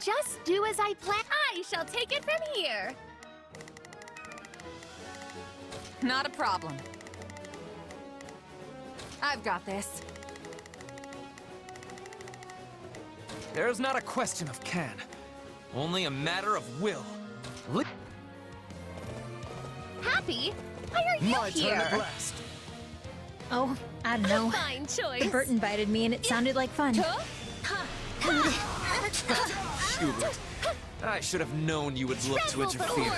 Just do as I plan. I shall take it from here. Not a problem. I've got this. There's not a question of can, only a matter of will. Happy? Why are you My here? turn at last. Oh, I don't know. Fine choice. The Bert invited me and it sounded like fun. Hubert, I should have known you would look to interfere.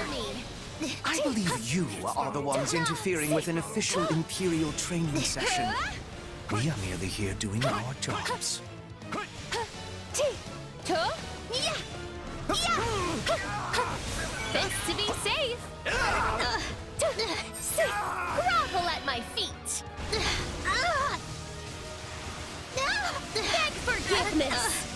I believe you are the ones interfering with an official Imperial training session. We are merely here doing our jobs. to be safe. Grovel at my feet. Beg forgiveness.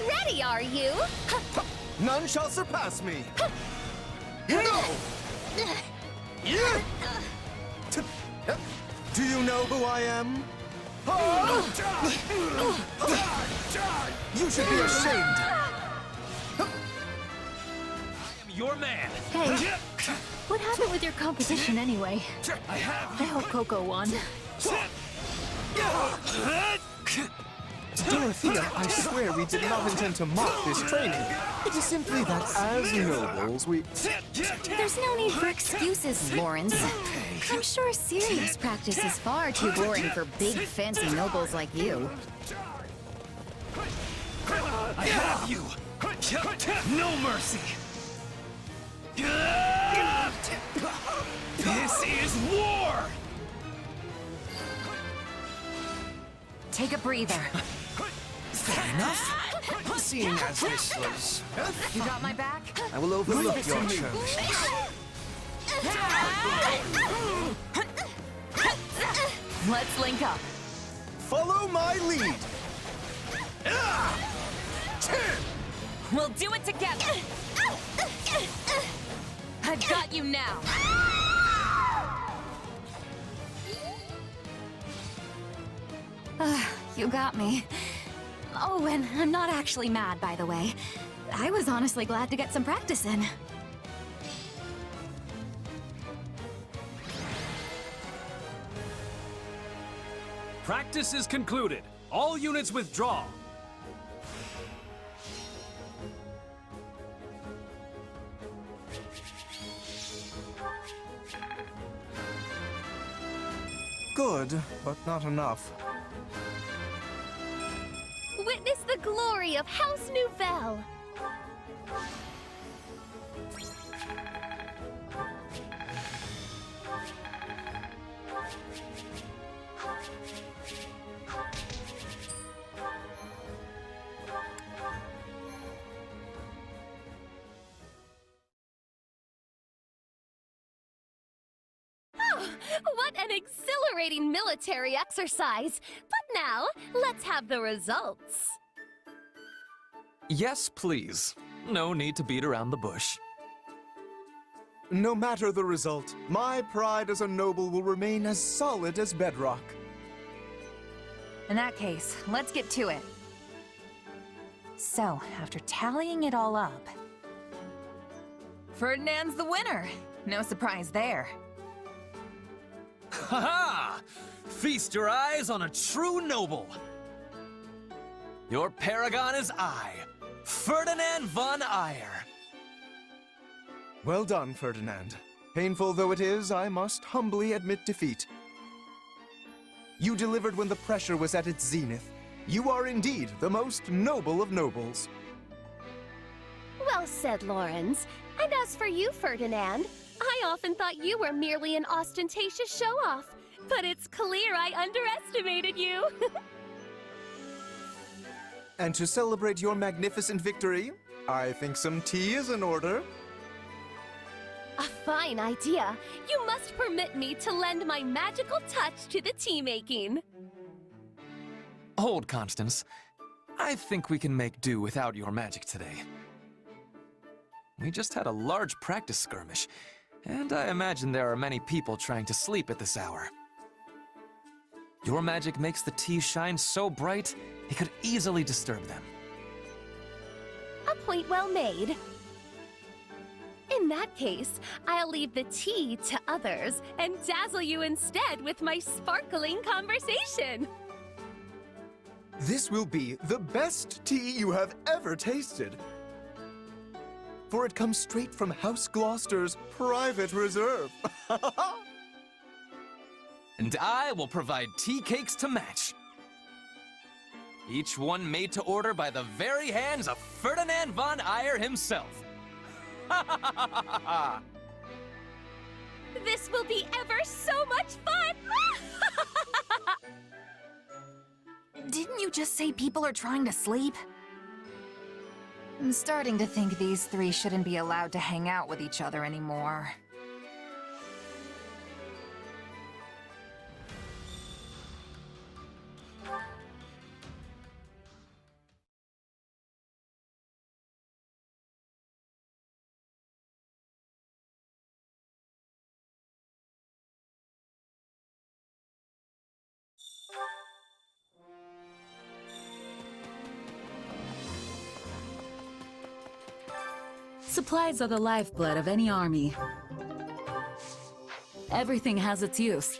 Ready, are you? None shall surpass me. Go! Do you know who I am? You should be ashamed. I am your man. Hey, what happened with your competition anyway? I have I hope Coco won. Dorothea, I swear we did not intend to mock this training. It is simply that as nobles, we... There's no need for excuses, Lawrence. I'm sure serious practice is far too boring for big, fancy nobles like you. I have you! No mercy! This is war! Take a breather. Fair enough. Seeing as this was... You got my back? I will overlook your churlishness. Let's link up. Follow my lead. We'll do it together. I've got you now. You got me. Oh, and I'm not actually mad, by the way. I was honestly glad to get some practice in. Practice is concluded. All units withdraw. Good, but not enough. Witness the glory of House Nouvelle. What an exhilarating military exercise! But now, let's have the results. Yes, please. No need to beat around the bush. No matter the result, my pride as a noble will remain as solid as bedrock. In that case, let's get to it. So, after tallying it all up, Ferdinand's the winner. No surprise there. Ha-ha! Feast your eyes on a true noble. Your paragon is I, Ferdinand von Eyre. Well done, Ferdinand. Painful though it is, I must humbly admit defeat. You delivered when the pressure was at its zenith. You are indeed the most noble of nobles. Well said, Lawrence. And as for you, Ferdinand, I often thought you were merely an ostentatious show-off, but it's clear I underestimated you. And to celebrate your magnificent victory, I think some tea is in order. A fine idea. You must permit me to lend my magical touch to the tea-making. Hold, Constance. I think we can make do without your magic today. We just had a large practice skirmish, and I imagine there are many people trying to sleep at this hour. Your magic makes the tea shine so bright, it could easily disturb them. A point well made. In that case, I'll leave the tea to others and dazzle you instead with my sparkling conversation. This will be the best tea you have ever tasted. For it comes straight from House Gloucester's private reserve. And I will provide tea cakes to match. Each one made to order by the very hands of Ferdinand von Eyre himself. This will be ever so much fun! you just say people are trying to sleep? I'm starting to think these three shouldn't be allowed to hang out with each other anymore. Supplies are the lifeblood of any army. Everything has its use.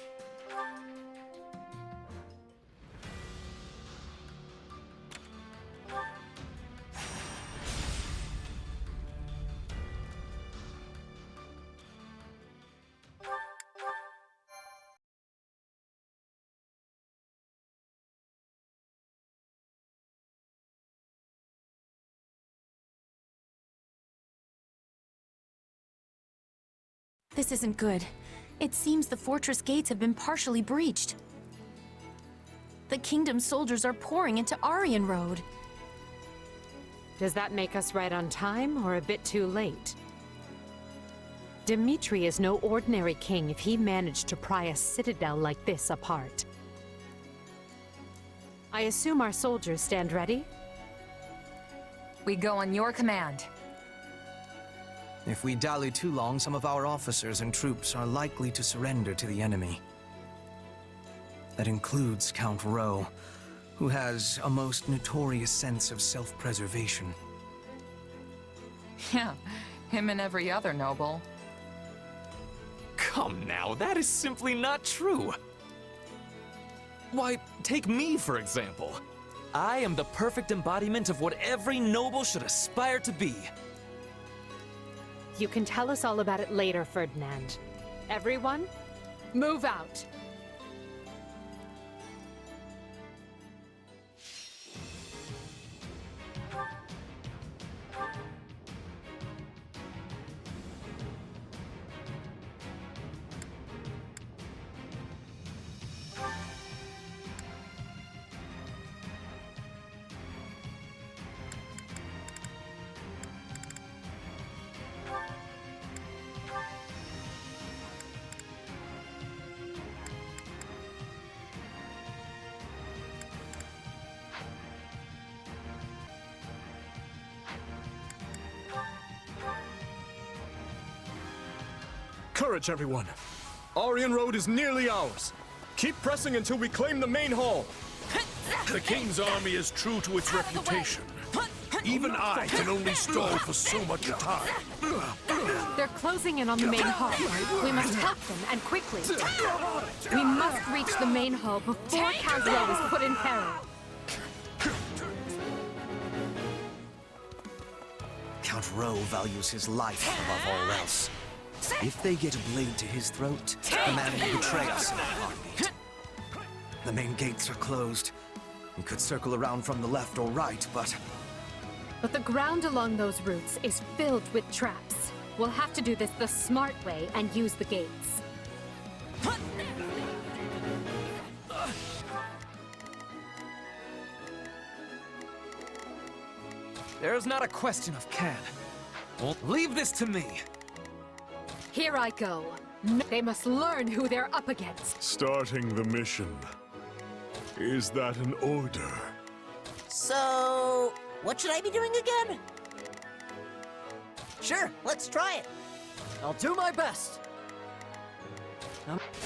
This isn't good. It seems the fortress gates have been partially breached. The kingdom's soldiers are pouring into Aryan Road. Does that make us right on time or a bit too late? Dimitri is no ordinary king if he managed to pry a citadel like this apart. I assume our soldiers stand ready? We go on your command. If we dally too long, some of our officers and troops are likely to surrender to the enemy. That includes Count Rowe, who has a most notorious sense of self-preservation. Yeah, him and every other noble. Come now, that is simply not true. Why, take me, for example. I am the perfect embodiment of what every noble should aspire to be. You can tell us all about it later, Ferdinand. Everyone, move out. Courage, everyone. Aryan Road is nearly ours. Keep pressing until we claim the main hall. The king's army is true to its reputation. Even I can only stall for so much time. They're closing in on the main hall. We must help them, and quickly. We must reach the main hall before Count Rowe is put in peril. Count Rowe values his life above all else. If they get a blade to his throat, the man will betray us in a heartbeat. The main gates are closed. We could circle around from the left or right, but the ground along those routes is filled with traps. We'll have to do this the smart way and use the gates. There's not a question of can. Well, leave this to me. Here I go. They must learn who they're up against. Starting the mission. Is that an order? So, what should I be doing again? Sure, let's try it. I'll do my best.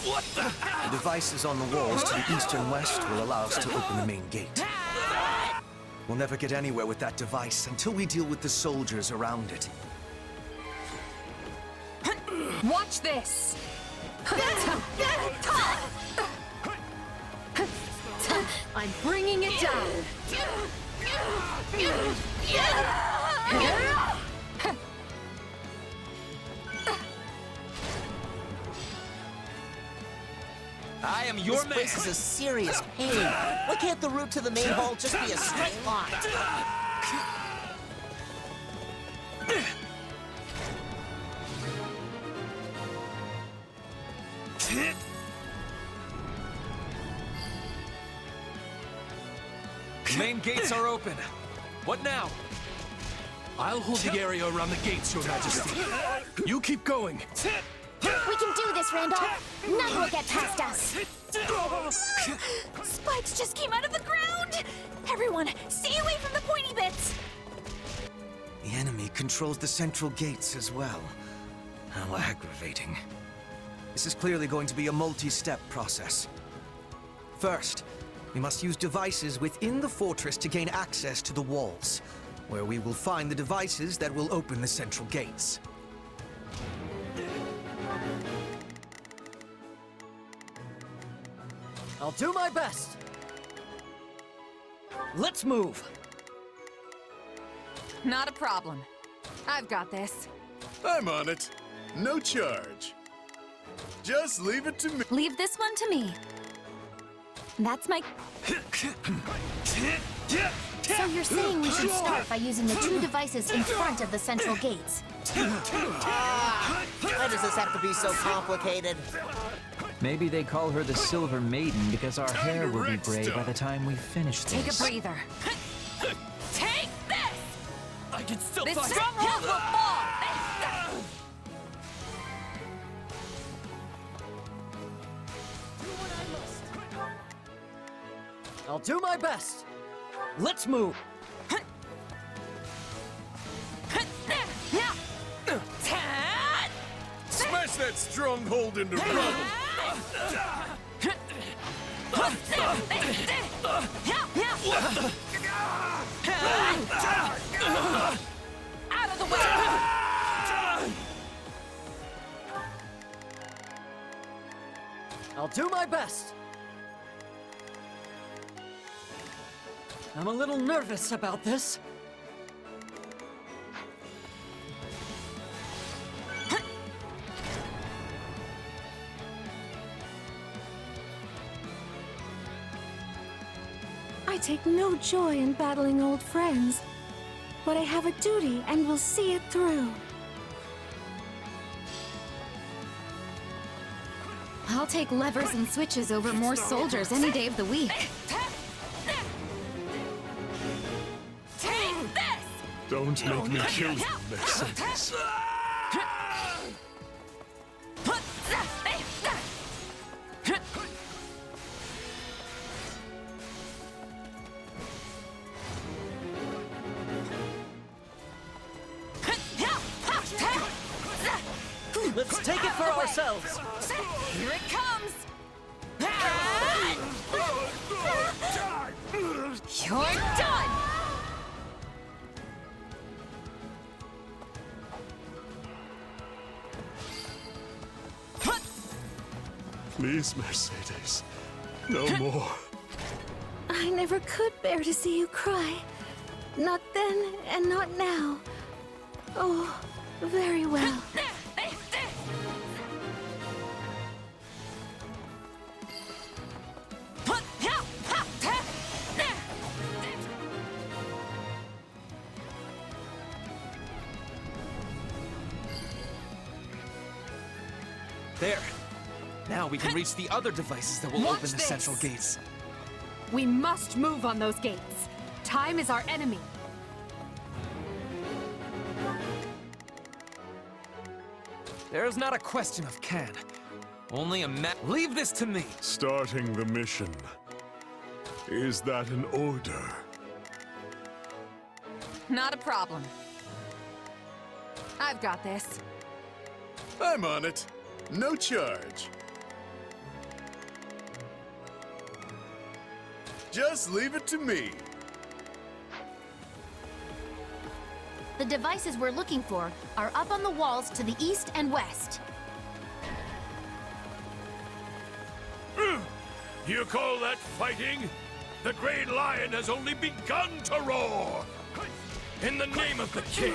What the? The devices on the walls to the east and west will allow us to open the main gate. We'll never get anywhere with that device until we deal with the soldiers around it. Watch this! I'm bringing it down! I am your man! This place is a serious pain. Why can't the route to the main hall just be a straight line? Main gates are open. What now? I'll hold the area around the gates, Your Majesty. You keep going. We can do this, Randolph. None will get past us. Spikes just came out of the ground! Everyone, stay away from the pointy bits! The enemy controls the central gates as well. How aggravating. This is clearly going to be a multi-step process. First, we must use devices within the fortress to gain access to the walls, where we will find the devices that will open the central gates. I'll do my best. Let's move. Not a problem. I've got this. I'm on it. No charge. Just leave it to me. Leave this one to me. That's my... So you're saying we should start by using the two devices in front of the central gates? Why does this have to be so complicated? Maybe they call her the Silver Maiden because our hair will be gray by the time we finish this. Take a breather. Take this! I can still This find... stronghold will fall! I'll do my best. Let's move. Smash that stronghold into rubble. Out of the way! I'll do my best. I'm a little nervous about this. I take no joy in battling old friends, but I have a duty and will see it through. I'll take levers and switches over more soldiers any day of the week. Take this! Don't make me kill you next sentence. Let's take it for ourselves. Here it comes! You're done! Please, Mercedes. No more. I never could bear to see you cry. Not then and not now. Oh, very well. There. Now we can reach the other devices that will Watch open the this. central gates. We must move on those gates. Time is our enemy. There is not a question of can. Only a Leave this to me! Starting the mission. Is that an order? Not a problem. I've got this. I'm on it. No charge. Just leave it to me. The devices we're looking for are up on the walls to the east and west. You call that fighting? The Great Lion has only begun to roar! In the name of the king,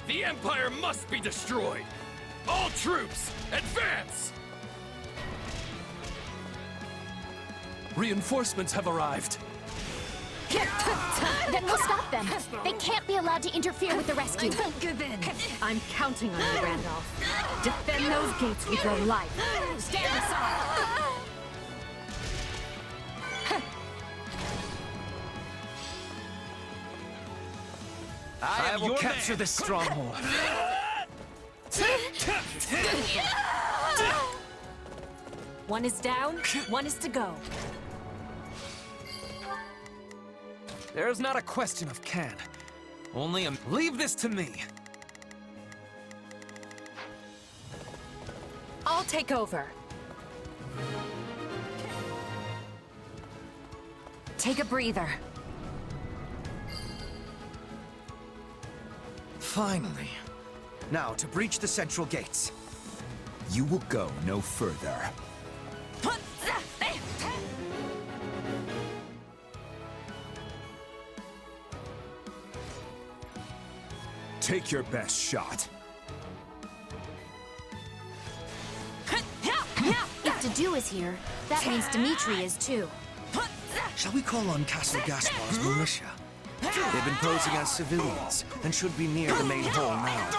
the Empire must be destroyed! All troops, advance! Reinforcements have arrived. Then we'll stop them. They can't be allowed to interfere with the rescue. I'm counting on you, Randolph. Defend those gates with your life. Stand aside! I will capture this stronghold. One is down, one is to go. There's not a question of can. Only a... Leave this to me! I'll take over. Take a breather. Finally. Now to breach the central gates. You will go no further. Take your best shot. If Dedu is here, that means Dimitri is too. Shall we call on Castle Gaspar's militia? They've been posing as civilians and should be near the main hall now.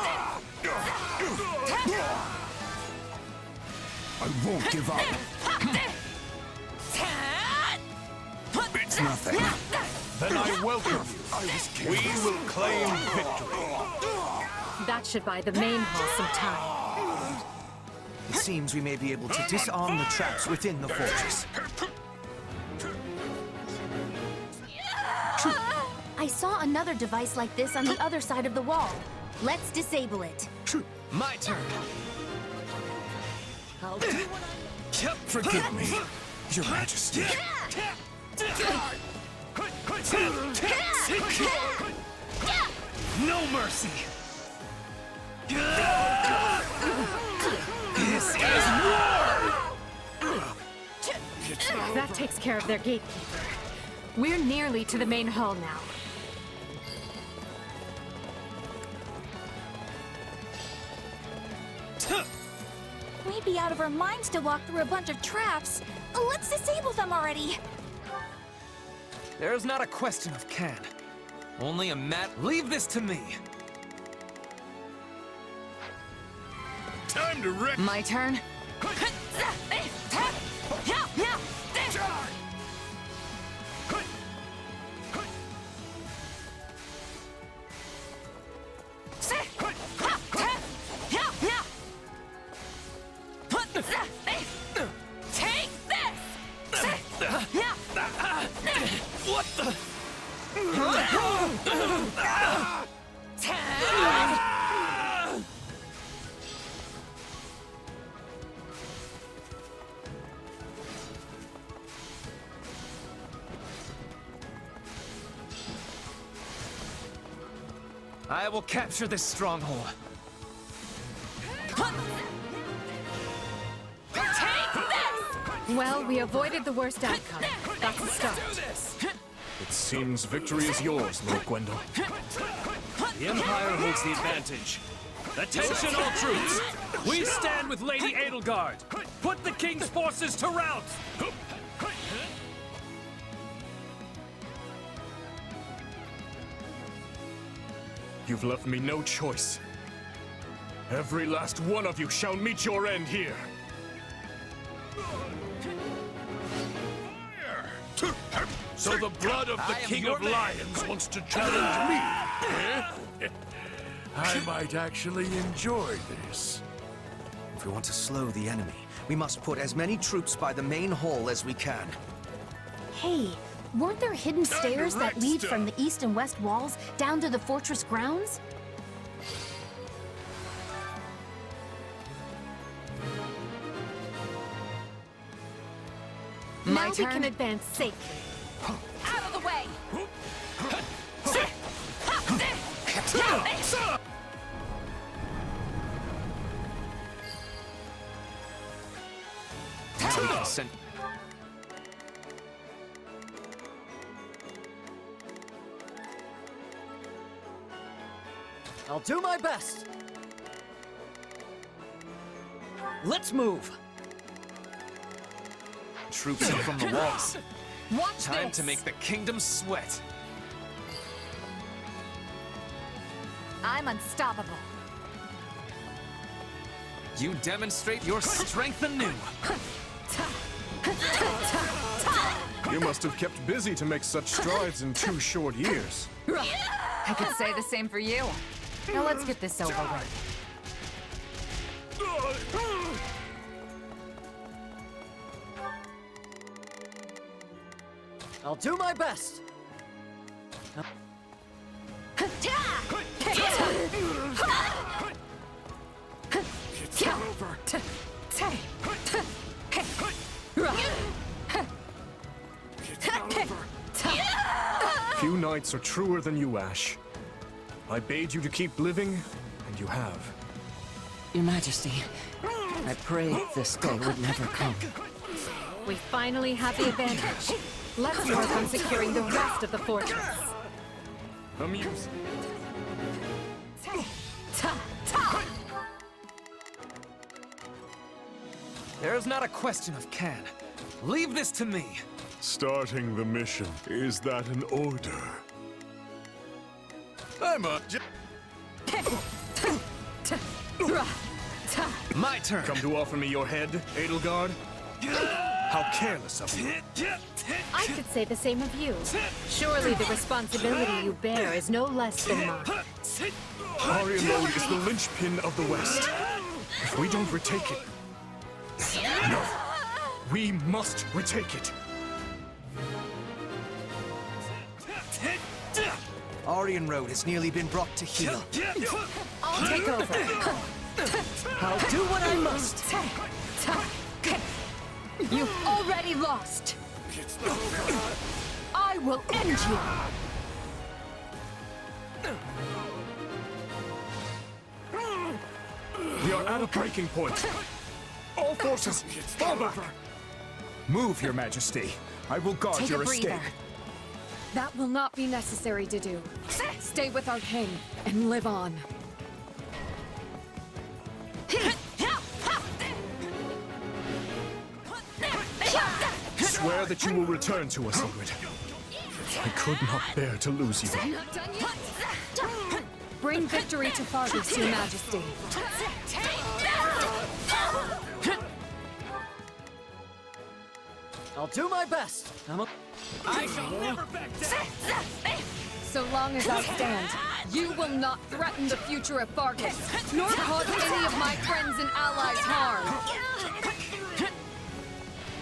I won't give up. It's nothing. Then I welcome you. We will claim victory. That should buy the main hall some time. It seems we may be able to disarm the traps within the fortress. I saw another device like this on the other side of the wall. Let's disable it. My turn. I'll do what I... Forgive me, Your Majesty. No mercy! This is war! That takes care of their gatekeeper. We're nearly to the main hall now. We'd be out of our minds to walk through a bunch of traps. Let's disable them already. There's not a question of can. Only a mat. Leave this to me. Time to wreck. My turn. Take this! What the? I will capture this stronghold. Well, we avoided the worst outcome. That's a start. It seems victory is yours, Lord Gwendol. The Empire holds the advantage. Attention, all troops! We stand with Lady Edelgard. Put the King's forces to rout! You've left me no choice. Every last one of you shall meet your end here. So the blood of the King of Lions wants to challenge me? I might actually enjoy this. If we want to slow the enemy, we must put as many troops by the main hall as we can. Hey, weren't there hidden stairs that lead from the east and west walls down to the fortress grounds? Now we can advance safely. Out of the way! Now we can send... I'll do my best. Let's move. Troops in from the walls. Watch Time this. to make the kingdom sweat. I'm unstoppable. You demonstrate your strength anew. You must have kept busy to make such strides in 2 short years. I could say the same for you. Now let's get this over with. I'll do my best. Few knights are truer than you, Ash. I bade you to keep living, and you have. Your Majesty, I prayed this day would never come. We finally have the advantage. Let's work on securing the rest of the fortress. Amuse. There's not a question of can. Leave this to me. Starting the mission. Is that an order? I'm up. My turn. Come to offer me your head, Edelgard? How careless of you. I could say the same of you. Surely the responsibility you bear is no less than mine. Aryan Road is the linchpin of the West. If we don't retake it... No. We must retake it. Aryan Road has nearly been brought to heel. I'll take over. I'll do what I must. You've already lost. I will end you. We are at a breaking point. All forces, fall back! Move, Your Majesty. I will guard Take your a breather. escape. That will not be necessary to do. Stay with our king and live on. Swear that you will return to us, Ingrid. I could not bear to lose you. Bring victory to Fargus, Your Majesty. I'll do my best. I shall never back down! So long as I stand, you will not threaten the future of Fargus, nor cause any of my friends and allies harm.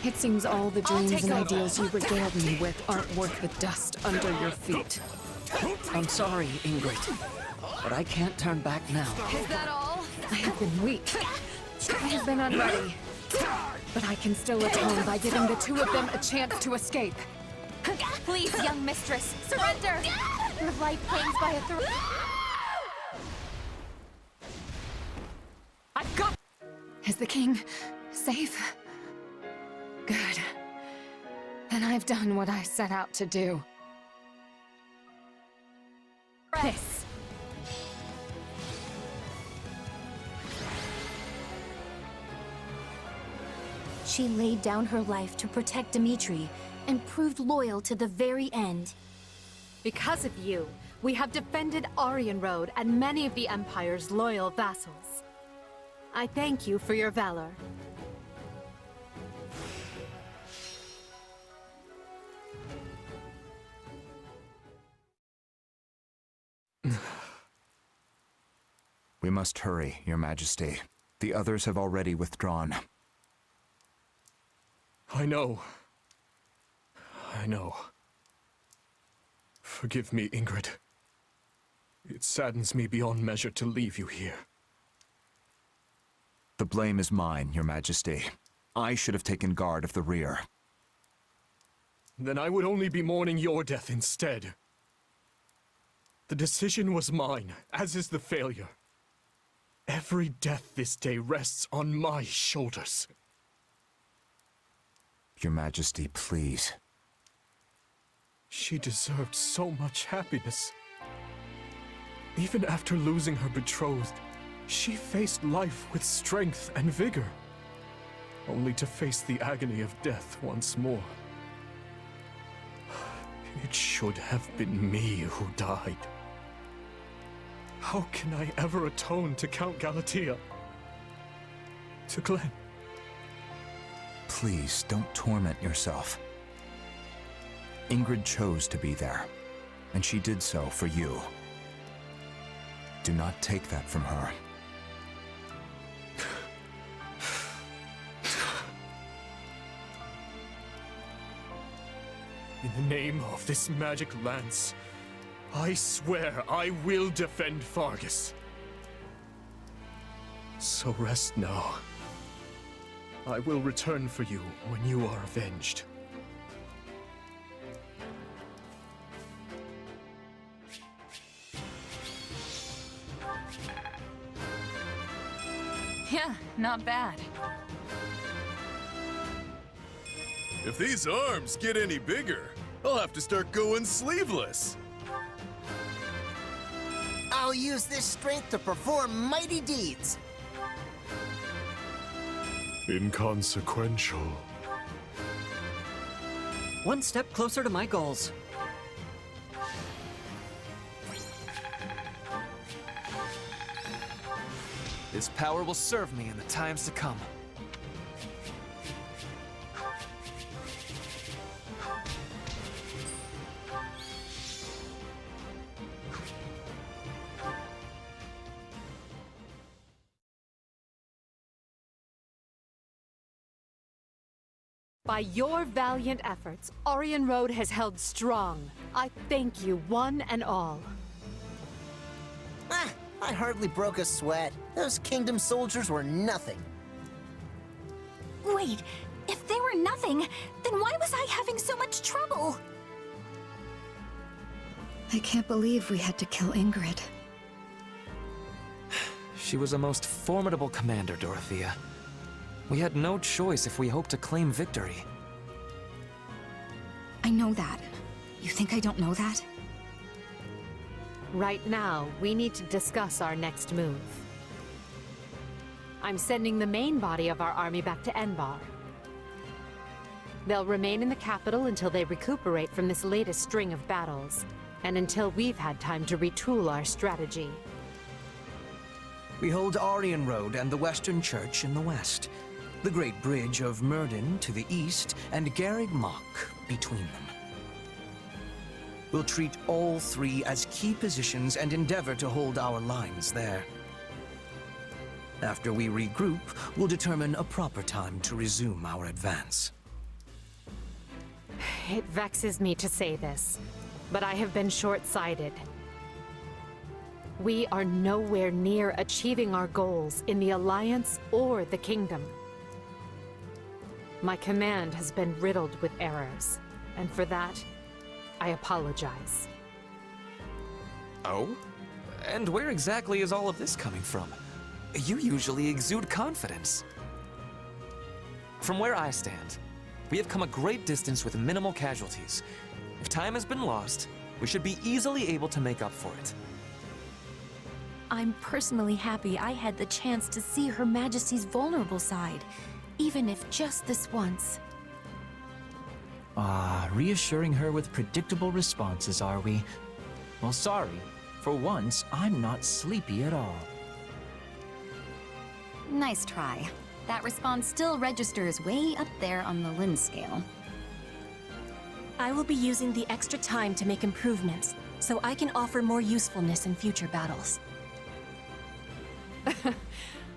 It seems all the dreams and ideals you regaled me with aren't worth the dust under your feet. I'm sorry, Ingrid, but I can't turn back now. Is that all? I have been weak. I have been unready. But I can still atone by giving the two of them a chance to escape. Please, young mistress, surrender! Your life hangs by a thread. I've got... Is the king safe? Good. Then I've done what I set out to do. This. She laid down her life to protect Dimitri and proved loyal to the very end. Because of you, we have defended Aryan Road and many of the Empire's loyal vassals. I thank you for your valor. We must hurry, Your Majesty. The others have already withdrawn. I know. I know. Forgive me, Ingrid. It saddens me beyond measure to leave you here. The blame is mine, Your Majesty. I should have taken guard of the rear. Then I would only be mourning your death instead. The decision was mine, as is the failure. Every death this day rests on my shoulders. Your Majesty, please. She deserved so much happiness. Even after losing her betrothed, she faced life with strength and vigor, only to face the agony of death once more. It should have been me who died. How can I ever atone to Count Galatea? To Glenn? Please, don't torment yourself. Ingrid chose to be there, and she did so for you. Do not take that from her. In the name of this magic lance, I swear I will defend Fargus. So rest now. I will return for you when you are avenged. Yeah, not bad. If these arms get any bigger, I'll have to start going sleeveless. I'll use this strength to perform mighty deeds. Inconsequential. One step closer to my goals. This power will serve me in the times to come. By your valiant efforts, Orion Road has held strong. I thank you, one and all. Ah, I hardly broke a sweat. Those kingdom soldiers were nothing. Wait, if they were nothing, then why was I having so much trouble? I can't believe we had to kill Ingrid. She was a most formidable commander, Dorothea. We had no choice if we hoped to claim victory. I know that. You think I don't know that? Right now, we need to discuss our next move. I'm sending the main body of our army back to Enbar. They'll remain in the capital until they recuperate from this latest string of battles, and until we've had time to retool our strategy. We hold Orion Road and the Western Church in the west, the Great Bridge of Maiden to the east, and Garreg Mach between them. We'll treat all three as key positions and endeavor to hold our lines there. After we regroup, we'll determine a proper time to resume our advance. It vexes me to say this, but I have been short-sighted. We are nowhere near achieving our goals in the Alliance or the Kingdom. My command has been riddled with errors, and for that, I apologize. Oh? And where exactly is all of this coming from? You usually exude confidence. From where I stand, we have come a great distance with minimal casualties. If time has been lost, we should be easily able to make up for it. I'm personally happy I had the chance to see Her Majesty's vulnerable side, even if just this once. Reassuring her with predictable responses, are we? Well, sorry. For once, I'm not sleepy at all. Nice try. That response still registers way up there on the Lin scale. I will be using the extra time to make improvements, so I can offer more usefulness in future battles.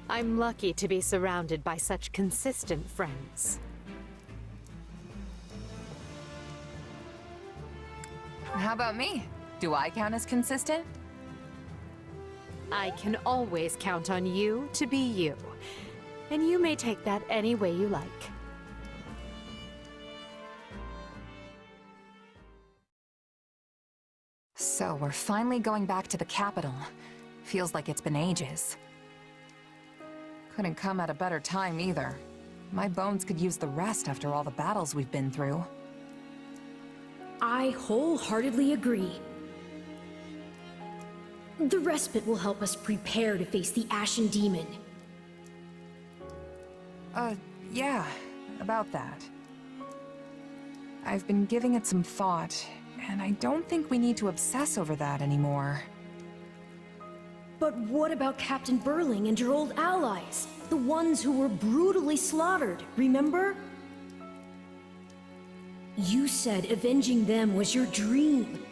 I'm lucky to be surrounded by such consistent friends. How about me? Do I count as consistent? I can always count on you to be you, and you may take that any way you like. So we're finally going back to the capital. Feels like it's been ages. Couldn't come at a better time either. My bones could use the rest after all the battles we've been through. I wholeheartedly agree. The respite will help us prepare to face the Ashen Demon. Yeah, about that. I've been giving it some thought, and I don't think we need to obsess over that anymore. But what about Captain Burling and your old allies? The ones who were brutally slaughtered, remember? You said avenging them was your dream.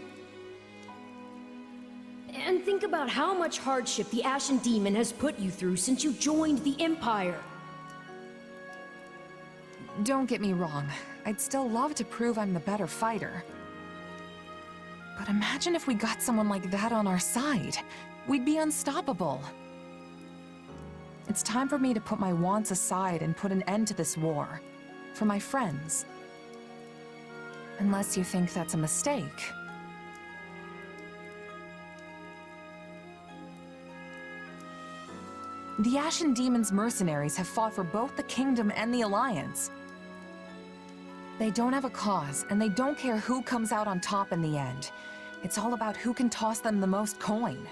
And think about how much hardship the Ashen Demon has put you through since you joined the Empire. Don't get me wrong. I'd still love to prove I'm the better fighter. But imagine if we got someone like that on our side. We'd be unstoppable. It's time for me to put my wants aside and put an end to this war. For my friends. Unless you think that's a mistake. The Ashen Demon's mercenaries have fought for both the Kingdom and the Alliance. They don't have a cause, and they don't care who comes out on top in the end. It's all about who can toss them the most coin.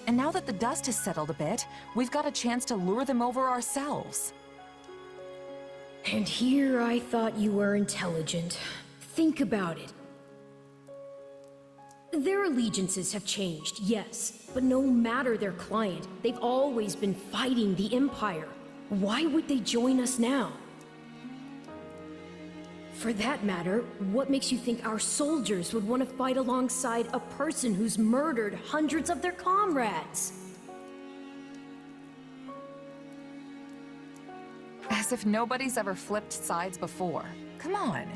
And now that the dust has settled a bit, we've got a chance to lure them over ourselves. And here I thought you were intelligent. Think about it. Their allegiances have changed, yes, but no matter their client, they've always been fighting the Empire. Why would they join us now? For that matter, what makes you think our soldiers would want to fight alongside a person who's murdered hundreds of their comrades? As if nobody's ever flipped sides before. Come on.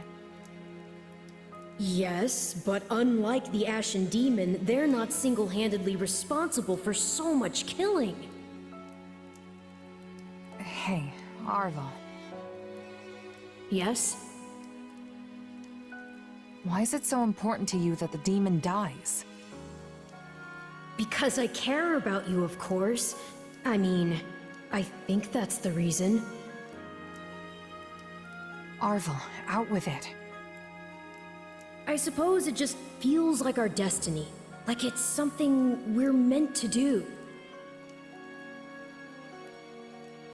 Yes, but unlike the Ashen Demon, they're not single-handedly responsible for so much killing. Hey, Arvel. Yes? Why is it so important to you that the demon dies? Because I care about you, of course. I mean, I think that's the reason. Arvel, out with it. I suppose it just feels like our destiny. Like it's something we're meant to do.